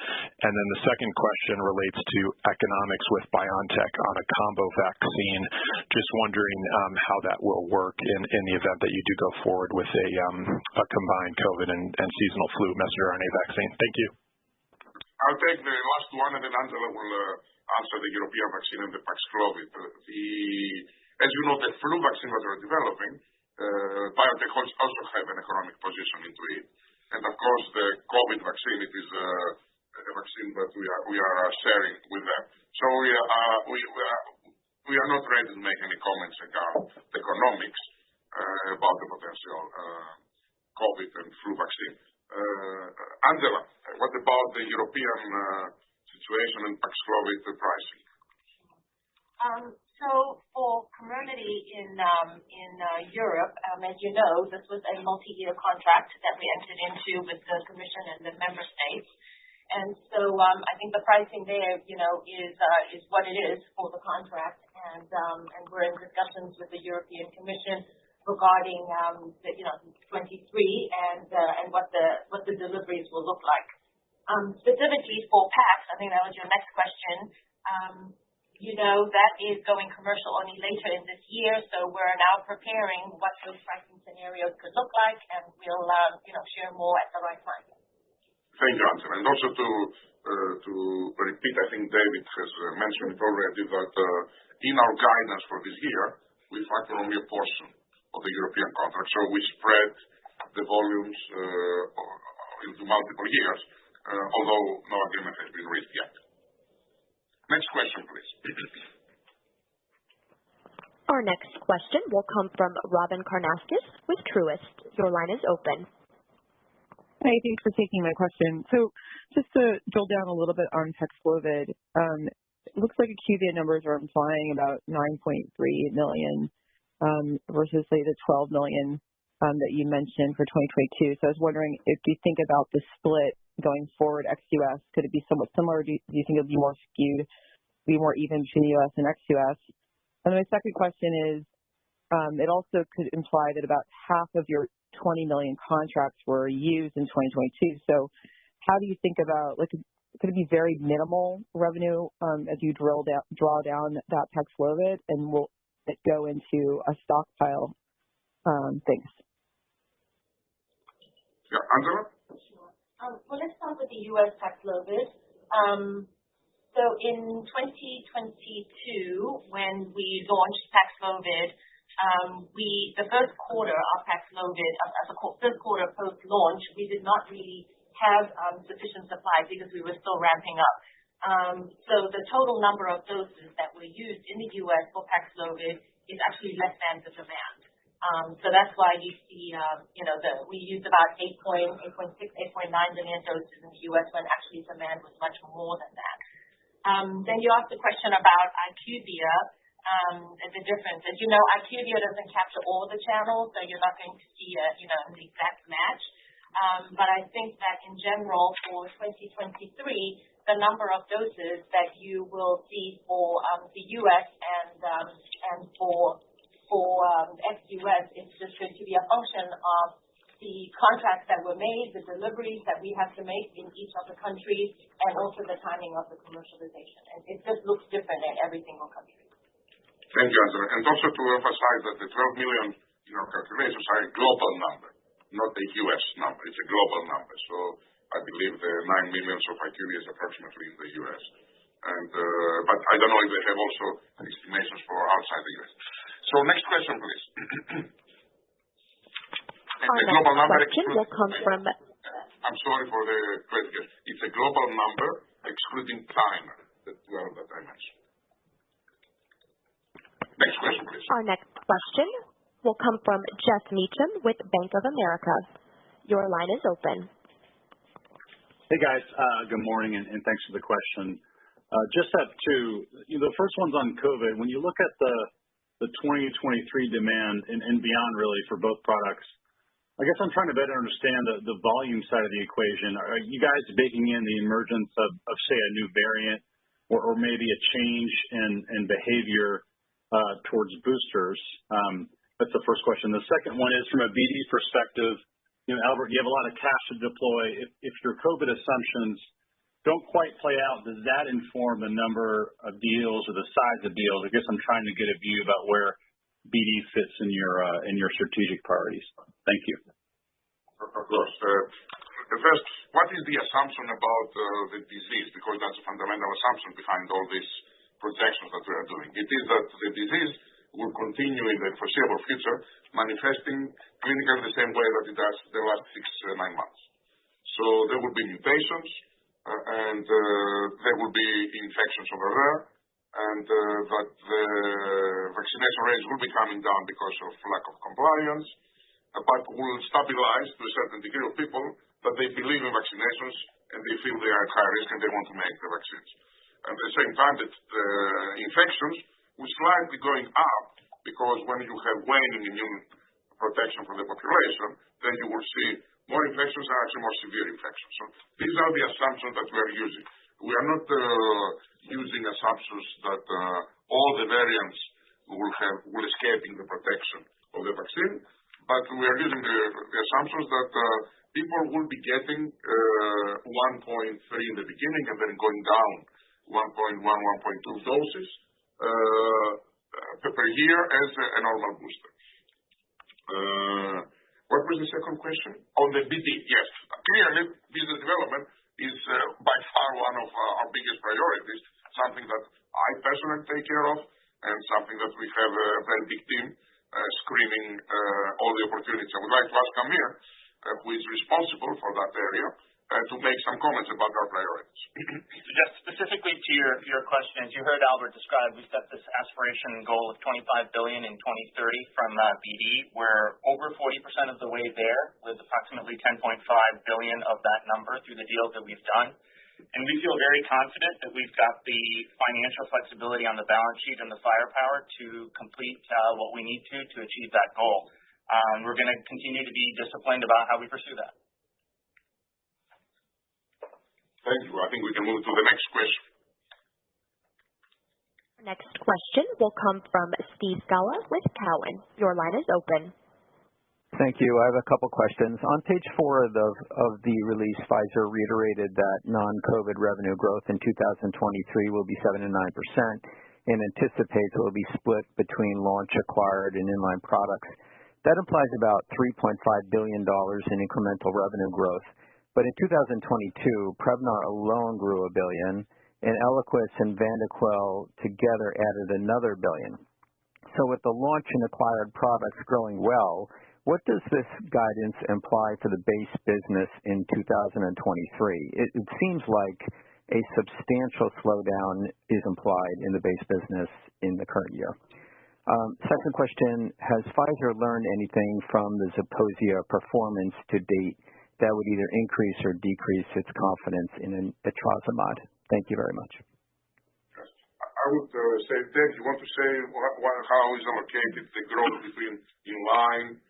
And then the second question relates to economics with BioNTech on a combo vaccine. vaccine. Just wondering how that will work in the event that you do go forward with a combined COVID and seasonal flu messenger RNA vaccine. Thank you. I'll take the last one, and then Angela will answer the European vaccine and the Paxlovid. As you know, the flu vaccine that we're developing, biotech also have an economic position into it. And of course, the COVID vaccine, it is a vaccine that we are sharing with them. So we are not ready to make any comments about the economics about the potential COVID and flu vaccine. Angela, what about the European situation and Paxlovid pricing? So for Comirnaty in Europe, as you know, this was a multi-year contract that we entered into with the Commission and the member states. And so I think the pricing there, is what it is for the contract. And we're in discussions with the European Commission regarding the 23 and what the deliveries will look like. Specifically for Pax, I think that was your next question. That is going commercial only later in this year, so we're now preparing what those pricing scenarios could look like, and we'll share more at the right time. Thank you, Angela. And also to repeat, I think David has mentioned it already, that in our guidance for this year, we factor only a portion of the European contract, so we spread the volumes into multiple years, although no agreement has been reached yet. Next question, please. Our next question will come from Robyn Karnauskas with Truist. Your line is open. Hi, thanks for taking my question. So just to drill down a little bit on Paxlovid, it looks like IQVIA numbers are implying about 9.3 million versus, say, the 12 million that you mentioned for 2022. So I was wondering if you think about the split going forward, ex-US, could it be somewhat similar? Do you think it would be more skewed, be more even between US and ex-US? And my second question is, it also could imply that about half of your 20 million contracts were used in 2022. So how do you think about, could it be very minimal revenue as you draw down that Paxlovid, and will it go into a stockpile? Thanks. Yeah, Angela? Well, let's start with the U.S. Paxlovid. So in 2022, when we launched Paxlovid, the first quarter of Paxlovid, first quarter post-launch, we did not really have sufficient supply because we were still ramping up. So the total number of doses that were used in the U.S. for Paxlovid is actually less than the demand. So that's why you see, we used about 8.6, 8.9 million doses in the U.S. when actually demand was much more than that. Then you asked the question about IQVIA, the difference. As you know, IQVIA doesn't capture all the channels, so you're not going to see an exact match. But I think that in general for 2023, the number of doses that you will see for the U.S. and for ex-US is just going to be a function of the contracts that were made, the deliveries that we have to make in each of the countries, and also the timing of the commercialization. And it just looks different in every single country. Thank you, Angela. And also to emphasize that the 12 million in our calculations are a global number, not a U.S. number. It's a global number. So I believe the 9 million of IQVIA is approximately in the U.S. And but I don't know if they have also estimations for outside the U.S. So next question, please. Our next question will come from... I'm sorry for the question. It's a global number excluding China, the 12 that I mentioned. Next question, please. Our next question will come from Jeff Meacham with Bank of America. Your line is open. Hey, guys. Good morning, and thanks for the question. Just have two. The first one's on COVID. When you look at the 2023 demand and beyond, really, for both products, I guess I'm trying to better understand the volume side of the equation. Are you guys baking in the emergence of say, a new variant or maybe a change in behavior towards boosters? That's the first question. The second one is from a BD perspective. Albert, you have a lot of cash to deploy. If your COVID assumptions don't quite play out, does that inform the number of deals or the size of deals? I guess I'm trying to get a view about where BD fits in your strategic priorities. Thank you. Of course. First, what is the assumption about the disease? Because that's a fundamental assumption behind all these projections that we are doing. It is that the disease will continue in the foreseeable future, manifesting clinically the same way that it does the last 6-9 months. So there will be mutations, and there will be infections over there, and that the vaccination rates will be coming down because of lack of compliance, but will stabilize to a certain degree of people that they believe in vaccinations and they feel they are at high risk and they want to make the vaccines. At the same time, that the infections will slightly going up because when you have waning immune protection for the population, then you will see more infections and actually more severe infections. So these are the assumptions that we are using. We are not using assumptions that all the variants will escape in the protection of the vaccine, but we are using the assumptions that people will be getting 1.3 in the beginning and then going down 1.1, 1.2 doses per year as a normal booster. What was the second question? On the BD, yes. Clearly, business development is by far one of our biggest priorities, something that I personally take care of, and something that we have a very big team screening all the opportunities. I would like to ask Amir, who is responsible for that area, to make some comments about our priorities. Just specifically to your question, as you heard Albert describe, we set this aspiration goal of $25 billion in 2030 from BD. We're over 40% of the way there, with approximately $10.5 billion of that number through the deals that we've done. And we feel very confident that we've got the financial flexibility on the balance sheet and the firepower to complete what we need to achieve that goal. We're going to continue to be disciplined about how we pursue that. Thank you. I think we can move to the next question. Our next question will come from Steve Scala with Cowen. Your line is open. Thank you. I have a couple questions. On page 4 of the release, Pfizer reiterated that non-COVID revenue growth in 2023 will be 7 to 9% and anticipates it will be split between launch, acquired, and inline products. That implies about $3.5 billion in incremental revenue growth. But in 2022, Prevnar alone grew $1 billion, and Eliquis and Vandequel together added another $1 billion. So with the launch and acquired products growing well, what does this guidance imply for the base business in 2023? It seems like a substantial slowdown is implied in the base business in the current year. Second question, has Pfizer learned anything from the Zeposia performance to date that would either increase or decrease its confidence in etrasimod? Thank you very much. I would say, Dave, you want to say how is allocated the growth between inline,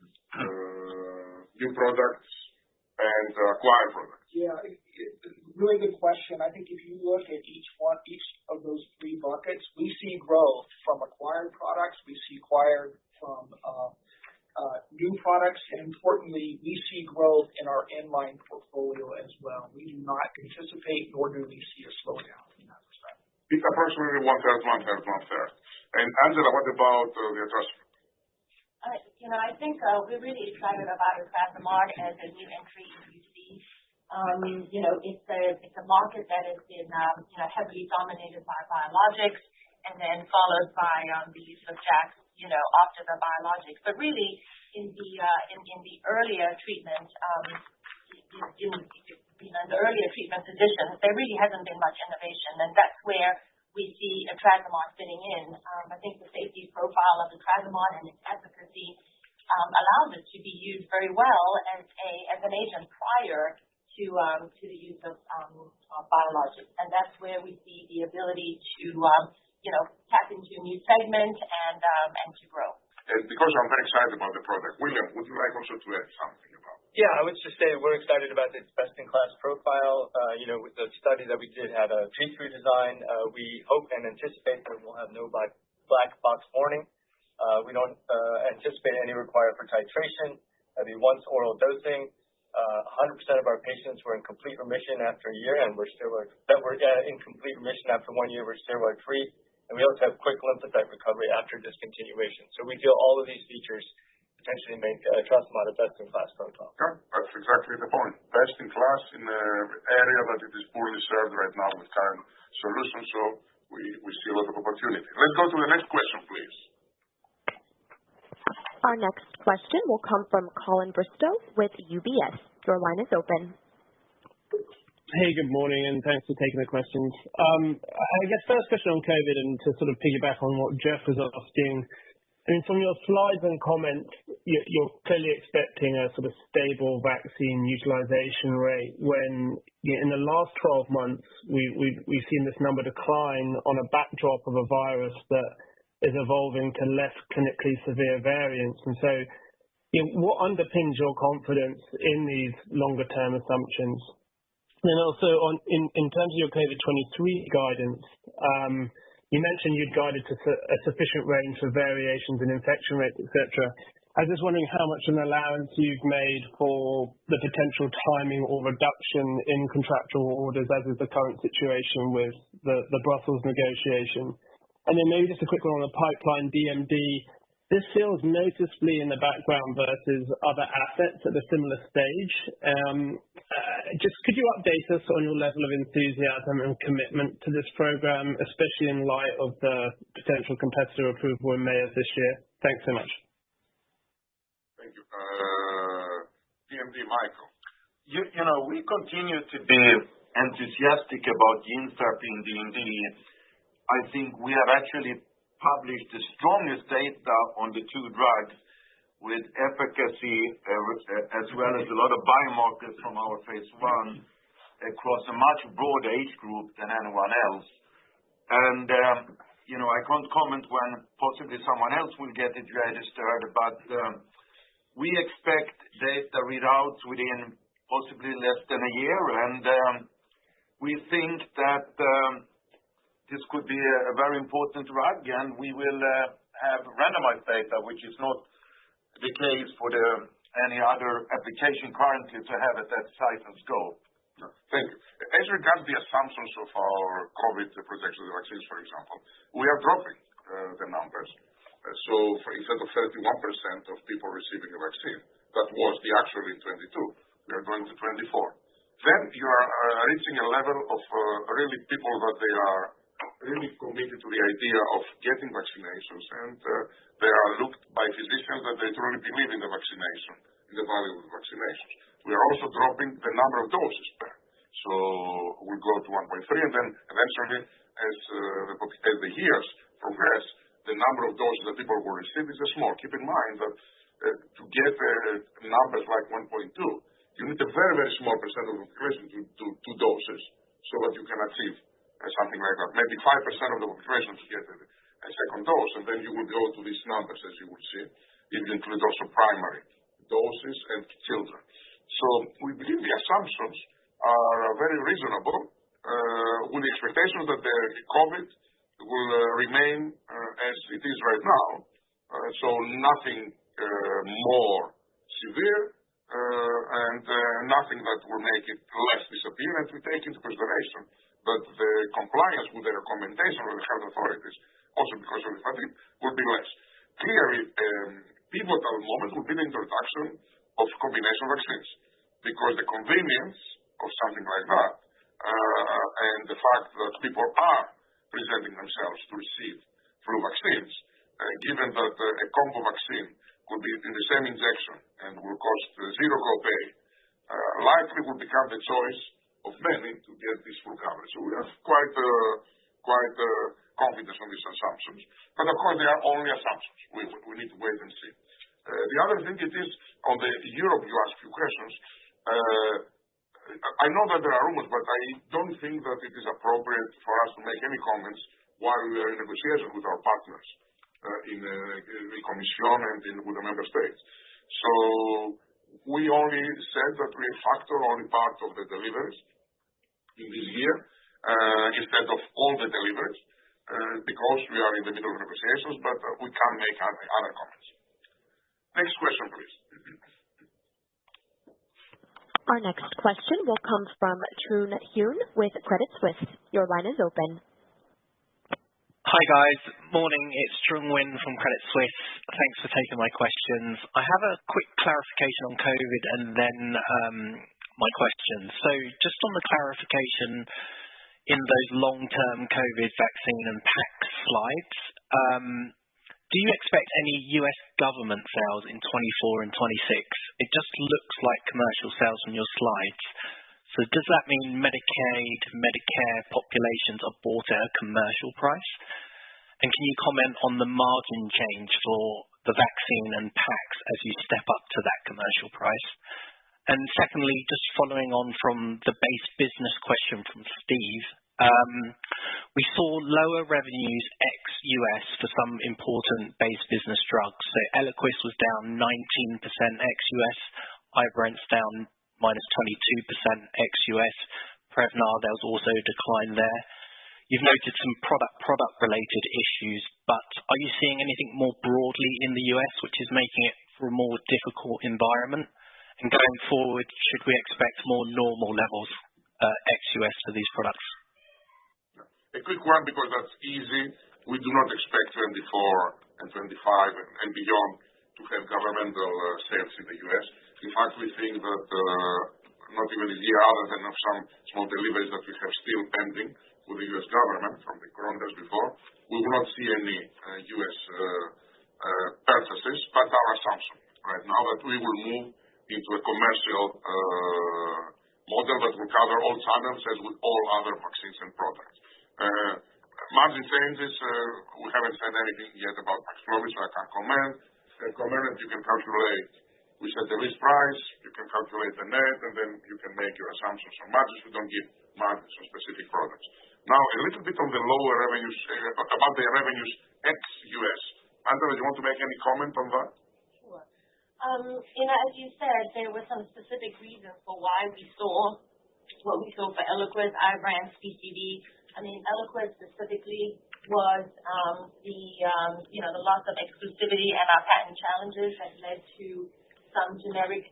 new products, and acquired products? Yeah, really good question. I think if you look at each of those 3 buckets, we see growth from acquired products, we see acquired from new products, and importantly, we see growth in our inline portfolio as well. We do not anticipate nor do we see a slowdown in that respect. It's approximately one-third. And Angela, what about the etrasimod? I think we're really excited about etrasimod as a new entry in UC. It's a market that has been heavily dominated by biologics, and then followed by the use of JAKs after the biologics. But really, in the earlier treatment, in the earlier treatment positions, there really hasn't been much innovation, and that's where we see etrasimod fitting in. I think the safety profile of etrasimod and its efficacy allows it to be used very well as an agent prior to the use of biologics, and that's where we see the ability to tap into a new segment and to grow. And because I'm very excited about the product, William, would you like also to add something about it? Yeah, I would just say we're excited about its best-in-class profile. With the study that we did had a treat-through design. We hope and anticipate that we'll have no black box warning. We don't anticipate any requirement for titration. It'll be once oral dosing. 100% of our patients were in complete remission after a year, and that were in complete remission after 1 year were steroid-free. And we also have quick lymphocyte recovery after discontinuation. So we feel all of these features potentially make etrasimod a best-in-class profile. Yeah, that's exactly the point. Best-in-class in an area that it is poorly served right now with current solutions. So we see a lot of opportunity. Let's go to the next question, please. Our next question will come from Colin Bristow with UBS. Your line is open. Hey, good morning, and thanks for taking the questions. I guess first question on COVID, and to sort of piggyback on what Jeff was asking. I mean, from your slides and comments, you're clearly expecting a sort of stable vaccine utilization rate when in the last 12 months, we've seen this number decline on a backdrop of a virus that is evolving to less clinically severe variants. And so what underpins your confidence in these longer-term assumptions? And then also in terms of your COVID-23 guidance, you mentioned you'd guided to a sufficient range for variations in infection rates, etc. I was just wondering how much an allowance you've made for the potential timing or reduction in contractual orders, as is the current situation with the Brussels negotiation. And then maybe just a quick one on the pipeline DMD. This feels noticeably in the background versus other assets at a similar stage. Just could you update us on your level of enthusiasm and commitment to this program, especially in light of the potential competitor approval in May of this year? Thanks so much. Thank you. DMD, Michael. We continue to be enthusiastic about gene therapy in DMD. I think we have actually published the strongest data on the two drugs with efficacy as well as a lot of biomarkers from our phase 1 across a much broader age group than anyone else. And, I can't comment when possibly someone else will get it registered, but we expect data readouts within possibly less than a year. And we think that this could be a very important drug, and we will have randomized data, which is not the case for any other application currently to have at that size and scope. Thank you. As regards the assumptions of our COVID protection vaccines, for example, we are dropping the numbers. So instead of 31% of people receiving a vaccine, that was the actual in 22, we are going to 24. Then you are reaching a level of really people that they are really committed to the idea of getting vaccinations, and they are looked by physicians that they truly believe in the vaccination, in the value of the vaccinations. We are also dropping the number of doses per. So we'll go to 1.3, and then eventually, as the years progress, the number of doses that people will receive is small. Keep in mind that to get numbers like 1.2, you need a very, very small percent of the population to do 2 doses so that you can achieve something like that. Maybe 5% of the population to get a second dose, and then you will go to these numbers, as you will see. It will include also primary doses and children. So we believe the assumptions are very reasonable with the expectation that the COVID will remain as it is right now. So nothing more severe and nothing that will make it less disappear. And we take into consideration that the compliance with the recommendation of the health authorities, also because of the fatigue, will be less. Clearly, pivotal moment will be the introduction of combination vaccines, because the convenience of something like that and the fact that people are presenting themselves to receive flu vaccines, given that a combo vaccine could be in the same injection and will cost zero copay, likely will become the choice of many to get this full coverage. So we have quite confidence on these assumptions. But of course, they are only assumptions. We need to wait and see. The other thing it is, on the Europe, you asked a few questions. I know that there are rumors, but I don't think that it is appropriate for us to make any comments while we are in negotiation with our partners in the Commission and with the member states. So we only said that we factor only part of the deliveries in this year instead of all the deliveries because we are in the middle of negotiations, but we can make other comments. Next question, please. Our next question will come from Trung Huynh with Credit Suisse. Your line is open. Hi, guys. Morning. It's Trung Huynh from Credit Suisse. Thanks for taking my questions. I have a quick clarification on COVID and then my questions. So just on the clarification in those long-term COVID vaccine and PAX slides, do you expect any U.S. government sales in 24 and 26? It just looks like commercial sales from your slides. So does that mean Medicaid, Medicare populations are bought at a commercial price? And can you comment on the margin change for the vaccine and PAX as you step up to that commercial price? And secondly, just following on from the base business question from Steve, we saw lower revenues ex-US for some important base business drugs. So Eliquis was down 19% ex-US, Ibrance down -22% ex-US, Prevnar, there was also a decline there. You've noted some product-related issues, but are you seeing anything more broadly in the US which is making it for a more difficult environment? And going forward, should we expect more normal levels ex-US for these products? A quick one, because that's easy. We do not expect 24 and 25 and beyond to have governmental sales in the U.S. In fact, we think that not even a year other than of some small deliveries that we have still pending with the U.S. government from the coronavirus before, we will not see any U.S. purchases, but our assumption right now that we will move into a commercial model that will cover all channels as with all other vaccines and products. Margin changes, we haven't said anything yet about Paxlovid, so I can't comment. You can calculate, we set the list price, you can calculate the net, and then you can make your assumptions on margins. We don't give margins on specific products. Now, a little bit on the lower revenues, about the revenues ex-US. Angela, do you want to make any comment on that? Sure. As you said, there were some specific reasons for why we saw what we saw for Eliquis, Ibrance, PCV. I mean, Eliquis specifically was the loss of exclusivity and our patent challenges that led to some generic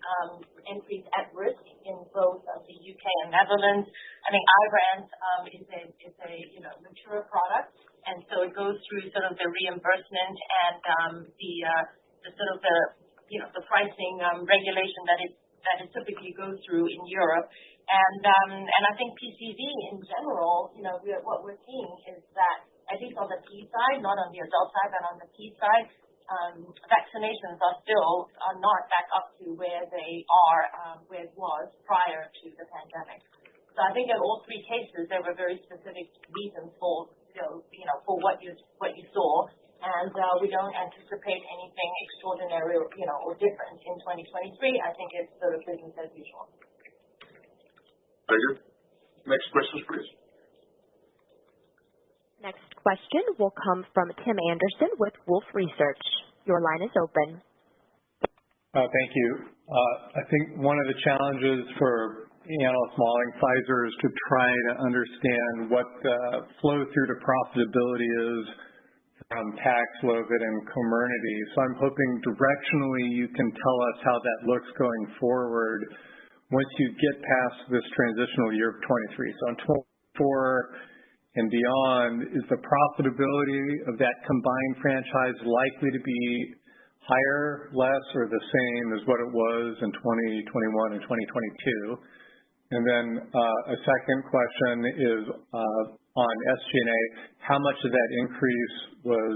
entries at risk in both the UK and Netherlands. I think Ibrance is a mature product, and so it goes through sort of the reimbursement and the pricing regulation that it typically goes through in Europe. And I think PCV in general, what we're seeing is that at least on the P side, not on the adult side, but on the P side, vaccinations are not back up to where it was prior to the pandemic. So I think in all three cases there were very specific reasons for what you saw, and we don't anticipate anything extraordinary or different in 2023. I think it's sort of business as usual. Very good. Next question, please. Next question will come from Tim Anderson with Wolfe Research. Your line is open. Thank you. I think one of the challenges for analyst modeling Pfizer is to try to understand what the flow through to profitability is from Paxlovid and Comirnaty. So I'm hoping directionally you can tell us how that looks going forward once you get past this transitional year of 23. So in 24 and beyond, is the profitability of that combined franchise likely to be higher, less, or the same as what it was in 2021 and 2022? And then a second question is on SG&A. How much of that increase was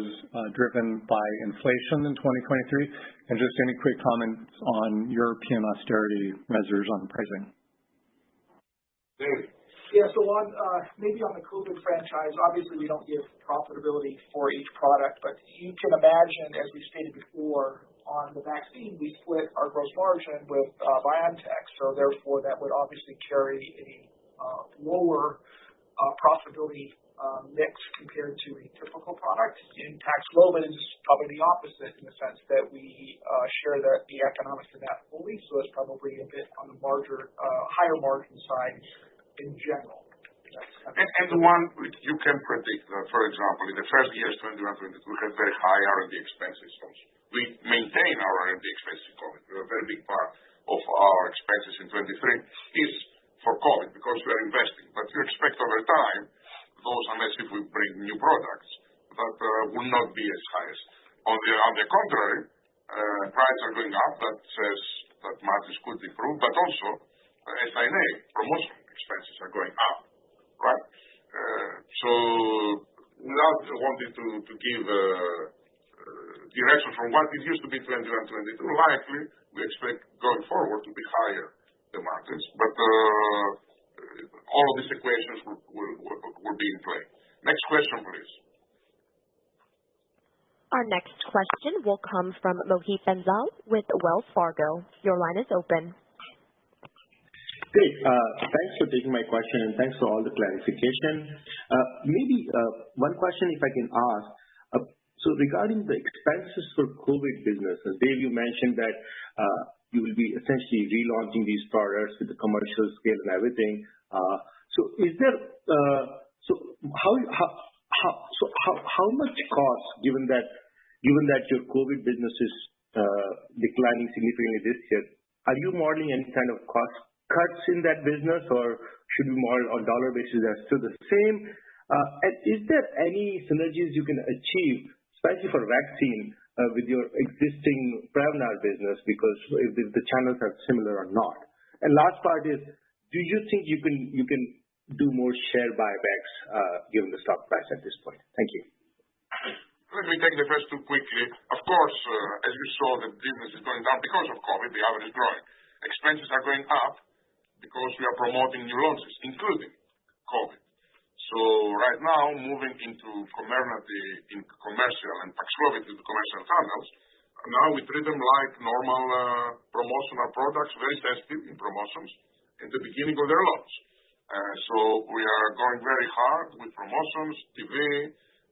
driven by inflation in 2023? And just any quick comments on European austerity measures on pricing. David. Yeah, so maybe on the COVID franchise, obviously we don't give profitability for each product, but you can imagine, as we stated before, on the vaccine, we split our gross margin with BioNTech, so therefore that would obviously carry a lower profitability mix compared to a typical product. In Paxlovid, it's probably the opposite in the sense that we share the economics of that fully, so it's probably a bit on the higher margin side in general. And the one you can predict, for example, in the first years, 21-22, we have very high R&D expenses also. We maintain our R&D expenses in COVID. A very big part of our expenses in 23 is for COVID because we are investing. But we expect over time, those unless if we bring new products, that will not be as high as. On the contrary, prices are going up. That says that margins could improve, but also SI&A, promotion expenses are going up, right? So without wanting to give direction from what it used to be 21, 22, likely we expect going forward to be higher the margins, but all of these equations will be in play. Next question, please. Our next question will come from Mohit Bansal with Wells Fargo. Your line is open. Great. Thanks for taking my question, and thanks for all the clarification. Maybe one question if I can ask. So regarding the expenses for COVID business, as Dave, you mentioned that you will be essentially relaunching these products with the commercial scale and everything. So is there how much cost, given that your COVID business is declining significantly this year, are you modeling any kind of cost cuts in that business, or should we model on dollar basis that's still the same? And is there any synergies you can achieve, especially for vaccine, with your existing Prevnar business, because if the channels are similar or not? And last part is, do you think you can do more share buybacks given the stock price at this point? Thank you. Let me take the first two quickly. Of course, as you saw, the business is going down because of COVID. The average is growing. Expenses are going up because we are promoting new launches, including COVID. So right now, moving into Comirnaty in commercial and Paxlovid into commercial channels, now we treat them like normal promotional products, very sensitive in promotions in the beginning of their launch. So we are going very hard with promotions, TV,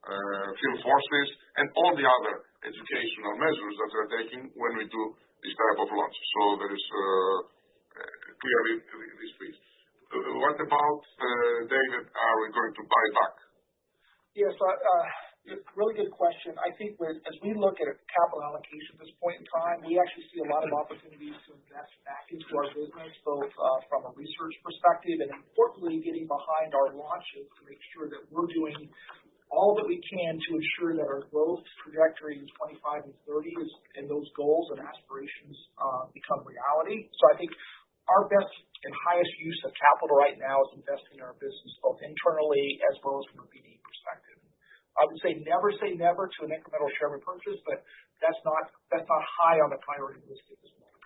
field forces, and all the other educational measures that we are taking when we do this type of launch. So there is clearly this piece. What about, David, are we going to buy back? Yes, really good question. I think as we look at capital allocation at this point in time, we actually see a lot of opportunities to invest back into our business, both from a research perspective and importantly, getting behind our launches to make sure that we're doing all that we can to ensure that our growth trajectory in 25 and 30 and those goals and aspirations become reality. So I think our best and highest use of capital right now is investing in our business, both internally as well as from a BD perspective. I would say never to an incremental share repurchase, but that's not high on the priority list at this moment.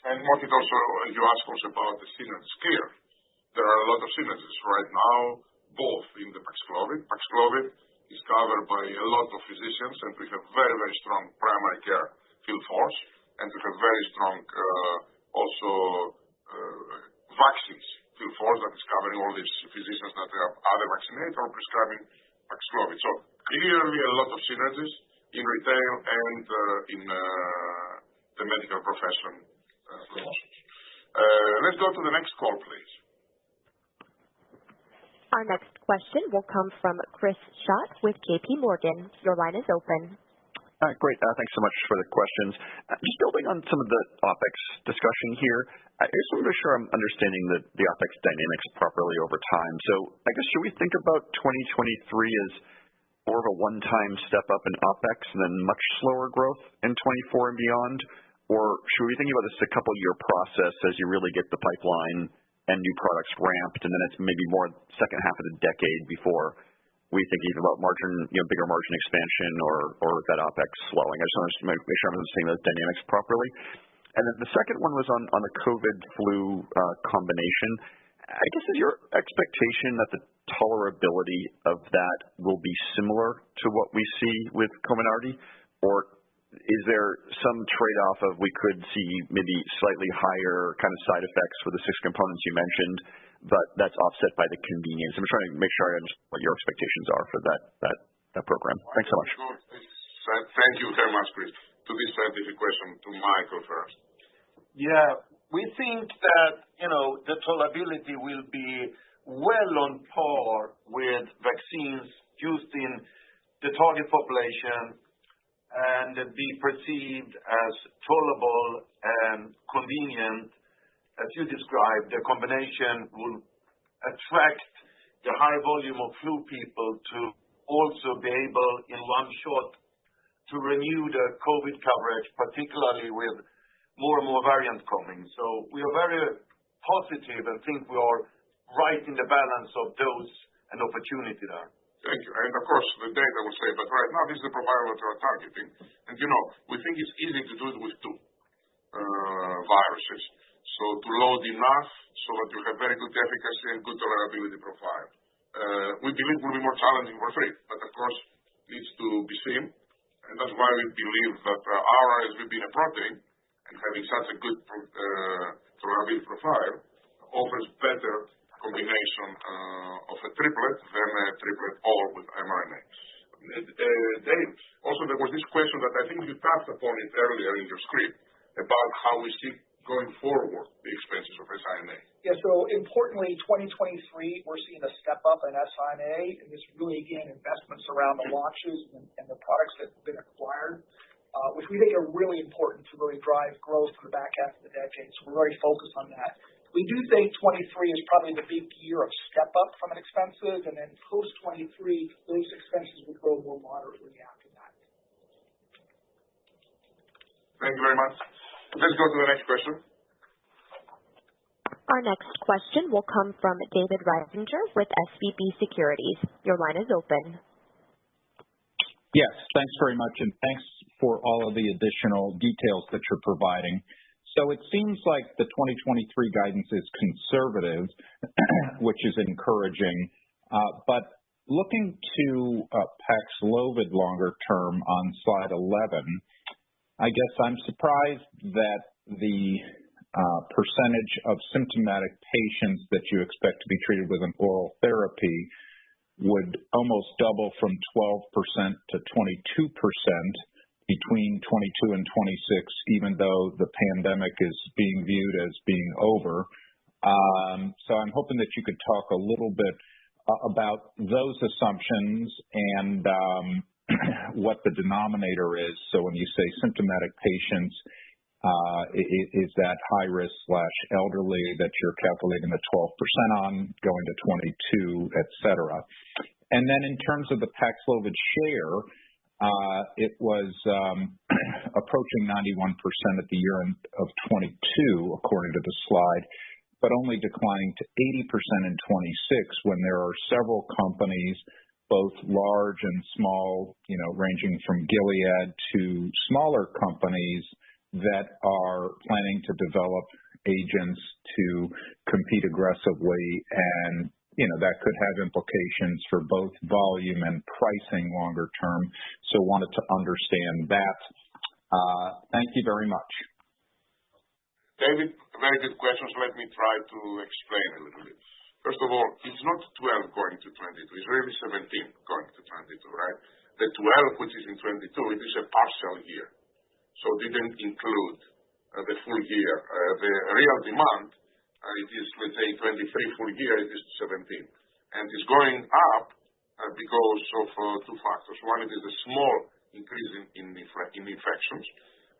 And Mohit, also, you asked us about the synergies. Clear. There are a lot of synergies right now, both in the Paxlovid. Paxlovid is covered by a lot of physicians, and we have very, very strong primary care field force, and we have very strong also vaccines field force that is covering all these physicians that have either vaccinated or prescribing Paxlovid. So clearly a lot of synergies in retail and in the medical profession promotions. Let's go to the next call, please. Our next question will come from Chris Schott with JP Morgan. Your line is open. Great. Thanks so much for the questions. Just building on some of the OpEx discussion here, I just want to make sure I'm understanding the OpEx dynamics properly over time. So I guess should we think about 2023 as more of a one-time step up in OpEx and then much slower growth in 24 and beyond? Or should we think about this as a couple-year process as you really get the pipeline and new products ramped, and then it's maybe more second half of the decade before we think even about margin, bigger margin expansion or that OpEx slowing? I just want to make sure I'm understanding those dynamics properly. And then the second one was on the COVID flu combination. I guess is your expectation that the tolerability of that will be similar to what we see with Comirnaty, or is there some trade-off of we could see maybe slightly higher kind of side effects with the 6 components you mentioned, but that's offset by the convenience? I'm trying to make sure I understand what your expectations are for that program. Thanks so much. Thank you very much, Chris. To this scientific question, to Michael first. Yeah, we think that, the tolerability will be well on par with vaccines used in the target population and be perceived as tolerable and convenient. As you described, the combination will attract the high volume of flu people to also be able, in one shot, to renew the COVID coverage, particularly with more and more variants coming. So we are very positive and think we are right in the balance of dose and opportunity there. Thank you. And of course, the data will say, but right now this is the profile that we are targeting. And we think it's easy to do it with two viruses. So to load enough so that you have very good efficacy and good tolerability profile. We believe it will be more challenging for three, but of course needs to be seen. And that's why we believe that our RSV being a protein and having such a good tolerability profile offers better combination of a triplet than a triplet all with mRNA. Dave, also there was this question that I think you touched upon it earlier in your script about how we see going forward the expenses of siRNA. Yeah, so importantly, 2023, we're seeing a step up in siRNA, and this really, again, investments around the launches and the products that have been acquired, which we think are really important to really drive growth for the back half of the decade. So we're very focused on that. We do think 23 is probably the big year of step up from an expenses, and then post 23, those expenses will grow more moderately after that. Thank you very much. Let's go to the next question. Our next question will come from David Risinger with SVB Securities. Your line is open. Yes, thanks very much, and thanks for all of the additional details that you're providing. So it seems like the 2023 guidance is conservative, which is encouraging. But looking to Paxlovid longer term on slide 11, I guess I'm surprised that the percentage of symptomatic patients that you expect to be treated with an oral therapy would almost double from 12% to 22% between 22 and 26, even though the pandemic is being viewed as being over. So I'm hoping that you could talk a little bit about those assumptions and what the denominator is. So when you say symptomatic patients, is that high risk / elderly that you're calculating the 12% on, going to 22, et cetera. And then in terms of the Paxlovid share, it was approaching 91% at the year end of 22, according to the slide, but only declining to 80% in 26 when there are several companies, both large and small, ranging from Gilead to smaller companies that are planning to develop agents to compete aggressively, and that could have implications for both volume and pricing longer term. So wanted to understand that. Thank you very much. David, very good questions. Let me try to explain a little bit. First of all, it's not 12 going to 22. It's really 17 going to 22, right? The 12, which is in 22, it is a partial year. So it didn't include the full year. The real demand, it is, let's say, 23 full year, it is 17. And it's going up because of two factors. One, it is a small increase in infections.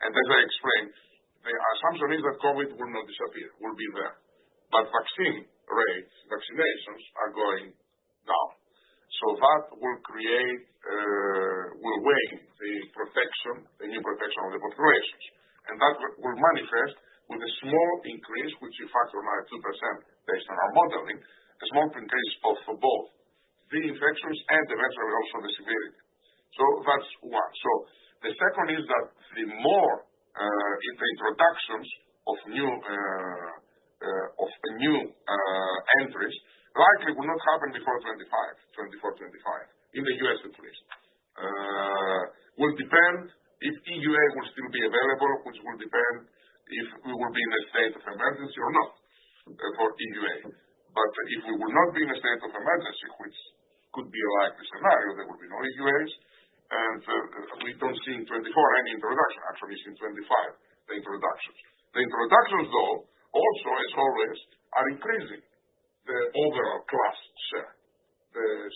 And as I explained, the assumption is that COVID will not disappear, will be there. But vaccine rates, vaccinations are going down. So that will create, will weigh the protection, the new protection of the populations. And that will manifest with a small increase, which we factor now at 2% based on our modeling, a small increase of both the infections and eventually also the severity. So that's one. So the second is that the more the introductions of new entries likely will not happen before 24, 25, in the US at least. Will depend if EUA will still be available, which will depend if we will be in a state of emergency or not for EUA. But if we will not be in a state of emergency, which could be a likely scenario, there will be no EUAs, and we don't see in 24 any introduction. Actually, it's in 25, the introductions. The introductions, though, also, as always, are increasing the overall class share. That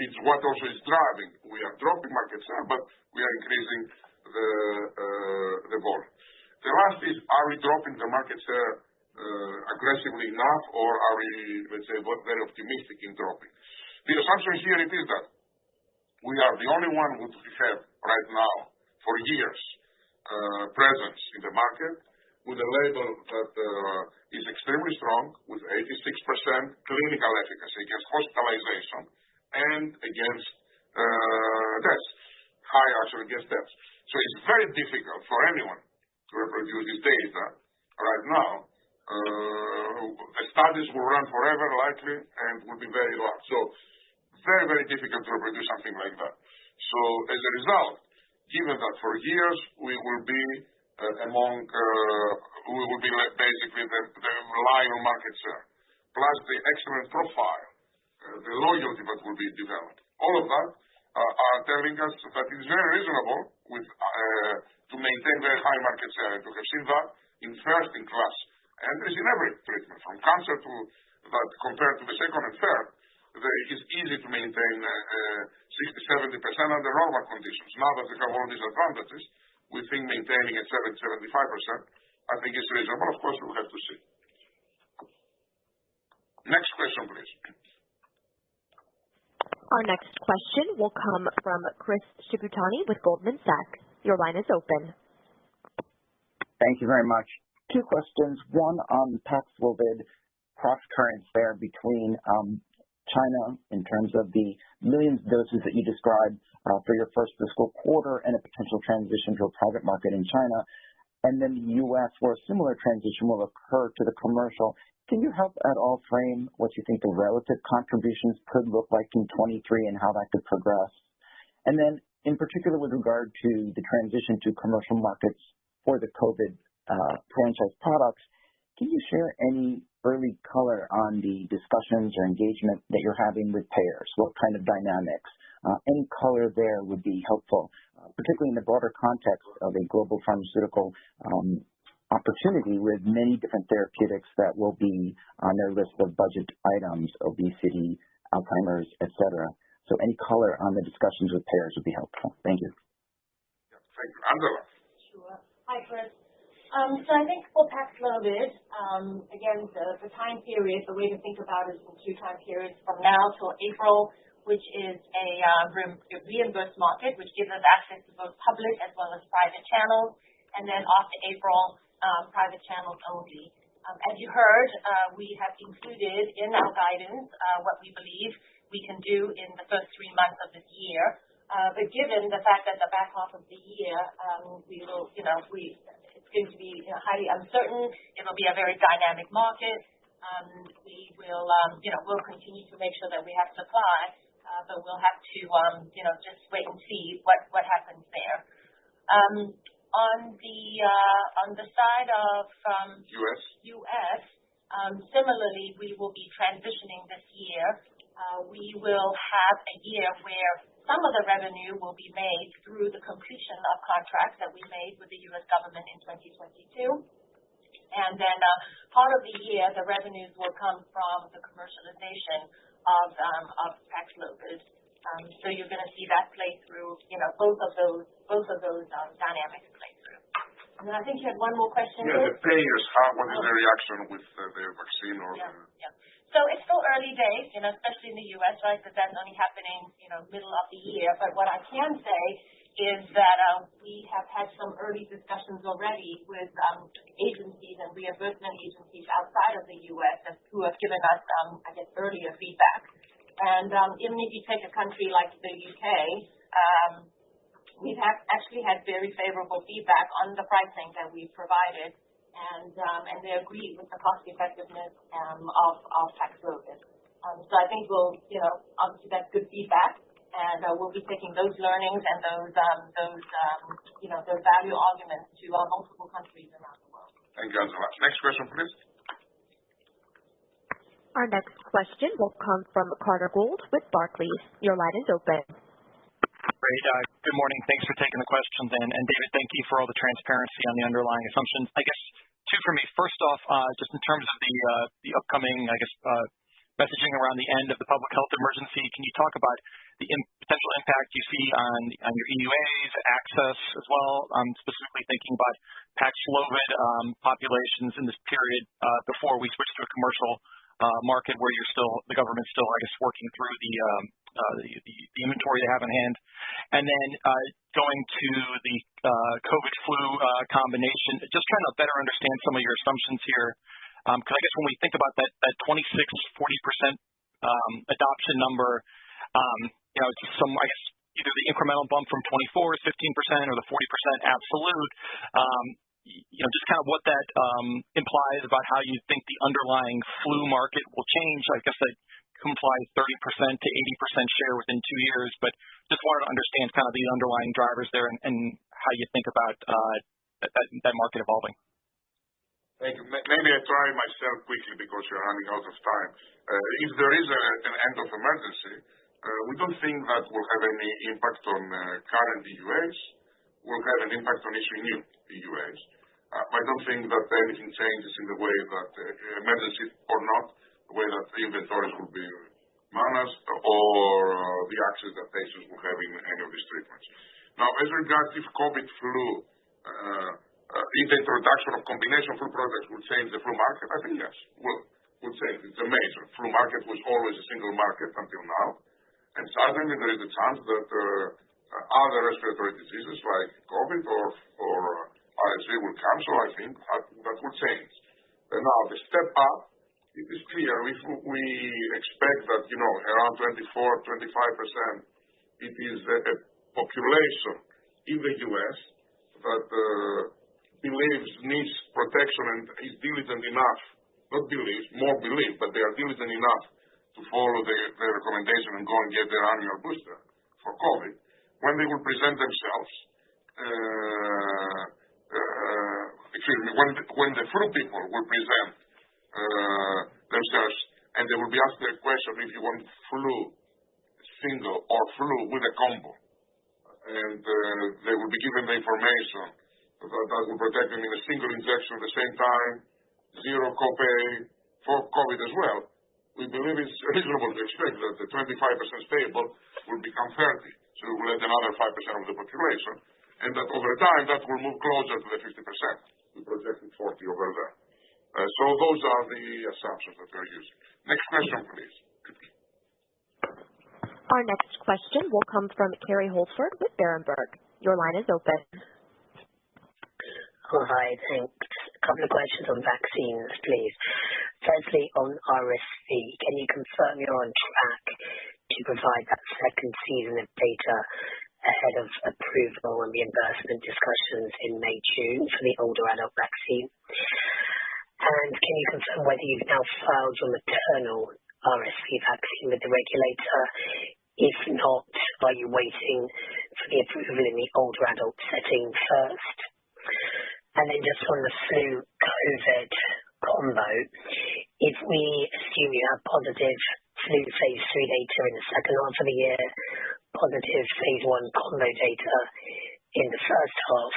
it's what also is driving. We are dropping market share, but we are increasing the volume. The last is, are we dropping the market share aggressively enough, or are we, let's say, very optimistic in dropping? The assumption here it is that we are the only one who have right now for years presence in the market with a label that is extremely strong, with 86% clinical efficacy against hospitalization and against deaths, high actually against deaths. So it's very difficult for anyone to reproduce this data right now. The studies will run forever likely and will be very large. So very, very difficult to reproduce something like that. So as a result, given that for years we will be basically the reliable market share, plus the excellent profile, the loyalty that will be developed. All of that are telling us that it is very reasonable to maintain very high market share. And we have seen that in first-in-class entries in every treatment, from cancer to that compared to the second and third. It is easy to maintain 60-70% under normal conditions. Now that we have all these advantages, we think maintaining at 70-75%, I think is reasonable. Of course, we'll have to see. Next question, please. Our next question will come from Chris Shibutani with Goldman Sachs. Your line is open. Thank you very much. Two questions. One on Paxlovid, cross currents there between China in terms of the millions of doses that you described for your first fiscal quarter and a potential transition to a private market in China, and then the U.S. where a similar transition will occur to the commercial. Can you help at all frame what you think the relative contributions could look like in 23 and how that could progress? And then in particular with regard to the transition to commercial markets for the COVID franchise products, can you share any early color on the discussions or engagement that you're having with payers? What kind of dynamics? Any color there would be helpful, particularly in the broader context of a global pharmaceutical opportunity with many different therapeutics that will be on their list of budget items, obesity, Alzheimer's, etc. So any color on the discussions with payers would be helpful. Thank you. Thank you. Angela. Sure. Hi, Chris. So I think for Paxlovid, again, the time period, the way to think about it is in two time periods from now till April, which is a reimbursed market, which gives us access to both public as well as private channels, and then after April, private channels only. As you heard, we have included in our guidance what we believe we can do in the first 3 months of this year. But given the fact that the back half of the year, it's going to be highly uncertain. It will be a very dynamic market. We will, we'll continue to make sure that we have supply, but we'll have to, just wait and see what happens there. On the side of US, similarly, we will be transitioning this year. We will have a year where some of the revenue will be made through the completion of contracts that we made with the U.S. government in 2022. And then part of the year, the revenues will come from the commercialization of Paxlovid. So you're going to see that play through, both of those dynamics play through. And then I think you had one more question. Yeah, the payers, what is the reaction with the vaccine or Yeah. So it's still early days, especially in the U.S., right? Because that's only happening, middle of the year. But what I can say is that we have had some early discussions already with agencies and reimbursement agencies outside of the U.S. who have given us, earlier feedback. And even if you take a country like the UK, we have actually had very favorable feedback on the pricing that we provided. And they agree with the cost effectiveness of Paxlovid. So I think we'll, obviously that's good feedback, and we'll be taking those learnings and those value arguments to multiple countries around the world. Thank you, Angela. Next question, please. Our next question will come from Carter Gould with Barclays. Your line is open. Great. Good morning. Thanks for taking the questions. And David, thank you for all the transparency on the underlying assumptions. I guess two for me. First off, just in terms of the upcoming, messaging around the end of the public health emergency. Can you talk about the potential impact you see on your EUAs, access as well? I'm specifically thinking about Paxlovid populations in this period before we switch to a commercial market where the government's still, I guess, working through the inventory they have in hand. And then going to the COVID flu combination, just trying to better understand some of your assumptions here. Because I guess when we think about that 26-40% adoption number, it's some, I guess, either the incremental bump from 24 is 15% or the 40% absolute. Just kind of what that implies about how you think the underlying flu market will change. I guess that implies 30% to 80% share within 2 years, but just wanted to understand kind of the underlying drivers there and how you think about that market evolving. Thank you. Maybe I try myself quickly because you're running out of time. If there is an end of emergency, we don't think that will have any impact on current EUAs. Will have an impact on issuing new EUAs. I don't think that anything changes in the way that emergency or not, the way that inventories will be managed or the access that patients will have in any of these treatments. Now, as regards if COVID flu, if the introduction of combination flu products will change the flu market, I think yes, will change. It's a major. Flu market was always a single market until now. And certainly there is a chance that other respiratory diseases like COVID or RSV will come. So I think that will change. Now, the step up, it is clear. If we expect that, around 24-25%, it is a population in the U.S. that believes needs protection and is diligent enough, not believes, more believe, but they are diligent enough to follow the recommendation and go and get their annual booster for COVID, when they will present themselves, when the flu people will present themselves and they will be asked the question if you want flu single or flu with a combo. And they will be given the information that will protect them in a single injection at the same time, zero copay for COVID as well. We believe it's reasonable to expect that the 25% stable will become 30. So we will add another 5% of the population. And that over time, that will move closer to the 50%. We projected 40 over there. So those are the assumptions that we're using. Next question, please. Our next question will come from Kerry Holford with Berenberg. Your line is open. Oh, hi, thanks. A couple of questions on vaccines, please. Firstly, on RSV, can you confirm you're on track to provide that second season of data ahead of approval and reimbursement discussions in May, June for the older adult vaccine? And can you confirm whether you've now filed your maternal RSV vaccine with the regulator? If not, are you waiting for the approval in the older adult setting first? And then just on the flu COVID combo, if we assume you have positive flu phase 3 data in the second half of the year, positive phase 1 combo data in the first half,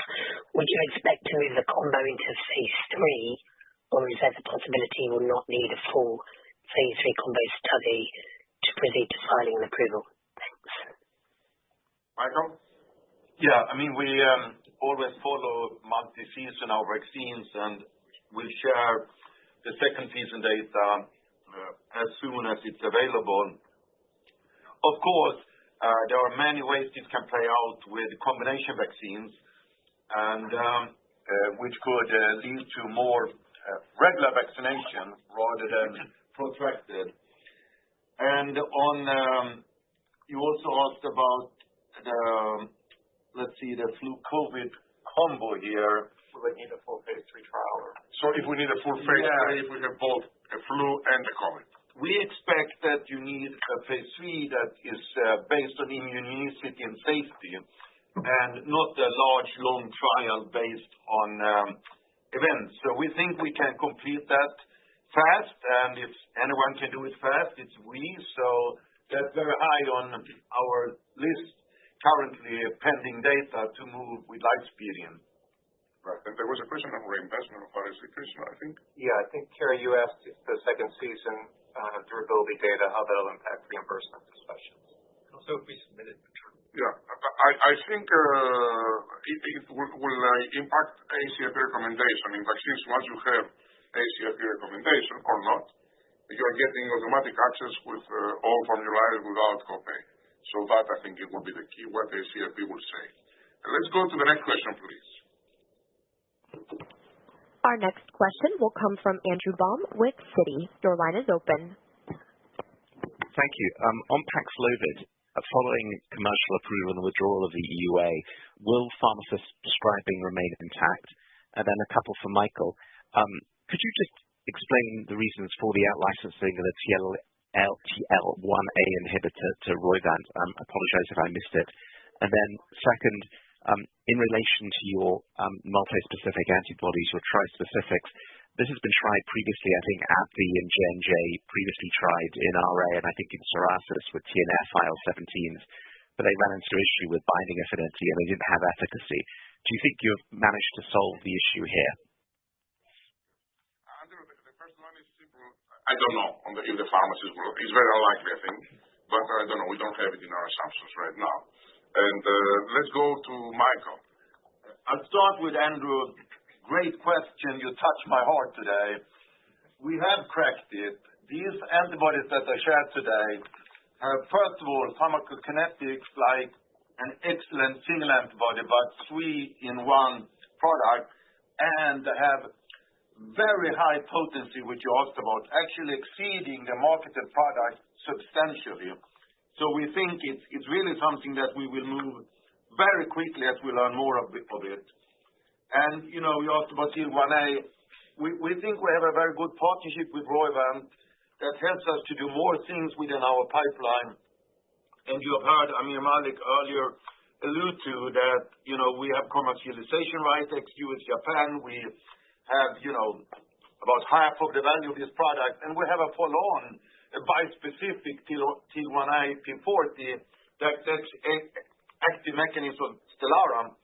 would you expect to move the combo into phase 3, or is there the possibility you will not need a full phase 3 combo study to proceed to filing and approval? Thanks. Michael? Yeah, we always follow multi-season our vaccines, and we'll share the second season data as soon as it's available. Of course, there are many ways this can play out with combination vaccines, and which could lead to more regular vaccination rather than protracted. And on, you also asked about the flu COVID combo here. Will they need a full phase 3 trial? So if we need a full phase 3, if we have both a flu and a COVID. We expect that you need a phase 3 that is based on immunogenicity and safety, and not a large, long trial based on events. So we think we can complete that fast, and if anyone can do it fast, it's we. So that's very high on our list currently, pending data to move with light speed in. Right. And there was a question on reimbursement of RSV, Krishna, I think. Yeah, I think, Kerry, you asked if the second season durability data, how that'll impact reimbursement discussions. Also, if we submit it. Yeah. I think it will impact ACIP recommendation in vaccines. Once you have ACIP recommendation or not, you are getting automatic access with all formularies without copay. So that, I think, it will be the key, what ACIP will say. Let's go to the next question, please. Our next question will come from Andrew Baum with Citi. Your line is open. Thank you. On Paxlovid, following commercial approval and the withdrawal of the EUA, will pharmacist prescribing remain intact? And then a couple for Michael. Could you just explain the reasons for the out-licensing of the TL1A inhibitor to Roivant? I apologize if I missed it. And then second, in relation to your multi-specific antibodies, your tri-specifics, this has been tried previously, I think, AbbVie and J&J previously tried in RA and I think in psoriasis with TNF IL-17s, but they ran into issue with binding affinity and they didn't have efficacy. Do you think you've managed to solve the issue here? Andrew, the first one is simple. I don't know if the pharmacist will. It's very unlikely, I think, but I don't know. We don't have it in our assumptions right now. And let's go to Michael. I'll start with Andrew. Great question. You touched my heart today. We have cracked it. These antibodies that I shared today have, first of all, pharmacokinetics like an excellent single antibody, but 3 in 1 product, and have very high potency, which you asked about, actually exceeding the marketed product substantially. So we think it's really something that we will move very quickly as we learn more of it. And, you asked about TL1A. We think we have a very good partnership with Roivant that helps us to do more things within our pipeline. And you have heard Amir Malik earlier allude to that, we have commercialization rights, ex-US Japan. We have, about half of the value of this product. And we have a follow-on, a bispecific TL1A P40 that's active mechanism of Stelara.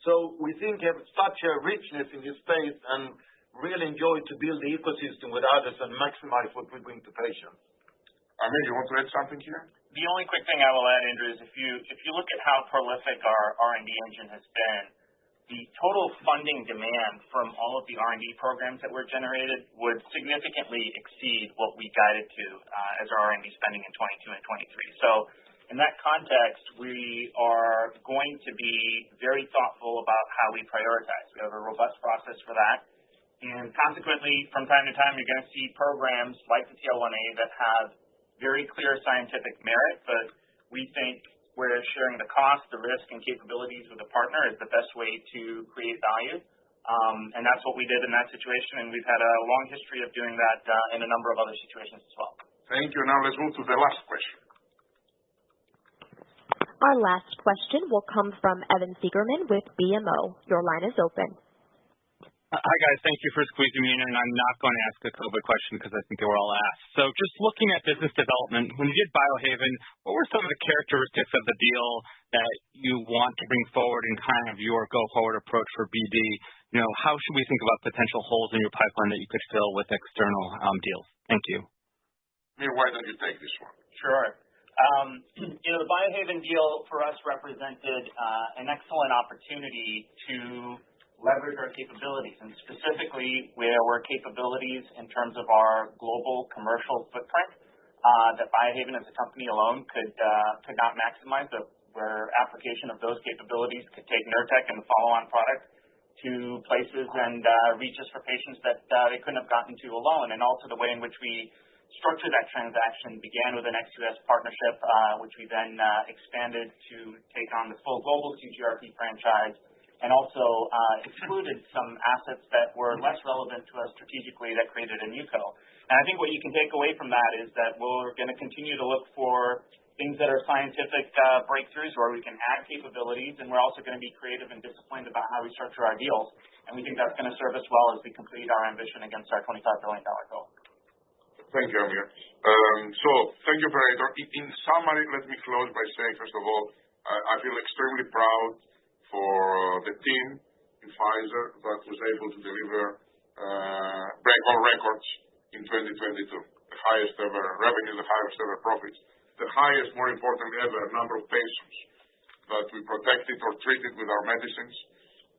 So we think we have such a richness in this space and really enjoy to build the ecosystem with others and maximize what we bring to patients. Amir, you want to add something here? The only quick thing I will add, Andrew, is if you look at how prolific our R&D engine has been, the total funding demand from all of the R&D programs that were generated would significantly exceed what we guided to as our R&D spending in 22 and 23. So in that context, we are going to be very thoughtful about how we prioritize. We have a robust process for that. And consequently, from time to time, you're going to see programs like the TL1A that have very clear scientific merit, but we think where sharing the cost, the risk, and capabilities with a partner is the best way to create value. And that's what we did in that situation, and we've had a long history of doing that in a number of other situations as well. Thank you. Now let's move to the last question. Our last question will come from Evan Seigerman with BMO. Your line is open. Hi, guys. Thank you for squeezing me in, and I'm not going to ask a COVID question because I think they were all asked. So just looking at business development, when you did Biohaven, what were some of the characteristics of the deal that you want to bring forward in kind of your go-forward approach for BD? How should we think about potential holes in your pipeline that you could fill with external deals? Thank you. Amir, why don't you take this one? Sure. The Biohaven deal for us represented an excellent opportunity to leverage our capabilities, and specifically where our capabilities in terms of our global commercial footprint that Biohaven as a company alone could not maximize, where application of those capabilities could take Nurtec and the follow-on product to places and reaches for patients that they couldn't have gotten to alone. And also the way in which we structured that transaction began with an ex-US partnership, which we then expanded to take on the full global CGRP franchise, and also excluded some assets that were less relevant to us strategically that created a new co. And I think what you can take away from that is that we're going to continue to look for things that are scientific breakthroughs where we can add capabilities, and we're also going to be creative and disciplined about how we structure our deals. And we think that's going to serve us well as we complete our ambition against our $25 billion goal. Thank you, Amir. So thank you, Operator. In summary, let me close by saying, first of all, I feel extremely proud for the team in Pfizer that was able to deliver break all records in 2022. A highest ever revenue, the highest ever profits, the highest, more importantly ever, number of patients that we protected or treated with our medicines,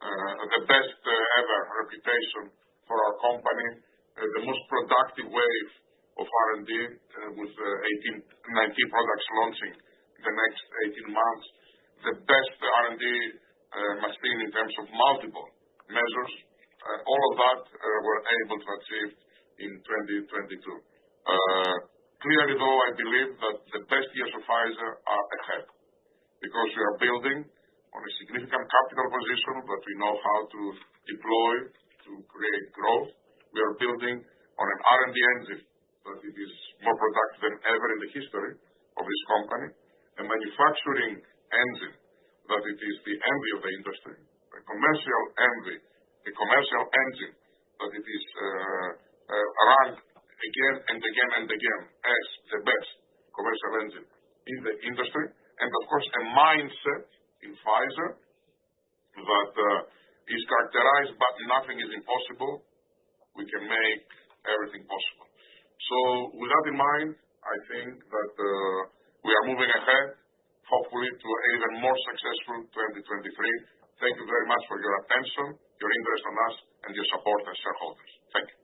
the best ever reputation for our company, the most productive wave of R&D with 19 products launching in the next 18 months, the best R&D machine in terms of multiple measures. All of that we're able to achieve in 2022. Clearly, though, I believe that the best years of Pfizer are ahead because we are building on a significant capital position that we know how to deploy to create growth. We are building on an R&D engine that it is more productive than ever in the history of this company, a manufacturing engine that it is the envy of the industry, a commercial engine that it is run again and again and again as the best commercial engine in the industry, and of course a mindset in Pfizer that is characterized by nothing is impossible. We can make everything possible. So with that in mind, I think that we are moving ahead, hopefully to an even more successful 2023. Thank you very much for your attention, your interest in us, and your support as shareholders. Thank you.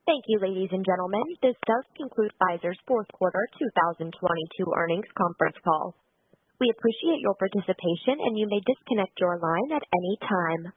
Thank you, ladies and gentlemen. This does conclude Pfizer's fourth quarter 2022 earnings conference call. We appreciate your participation, and you may disconnect your line at any time.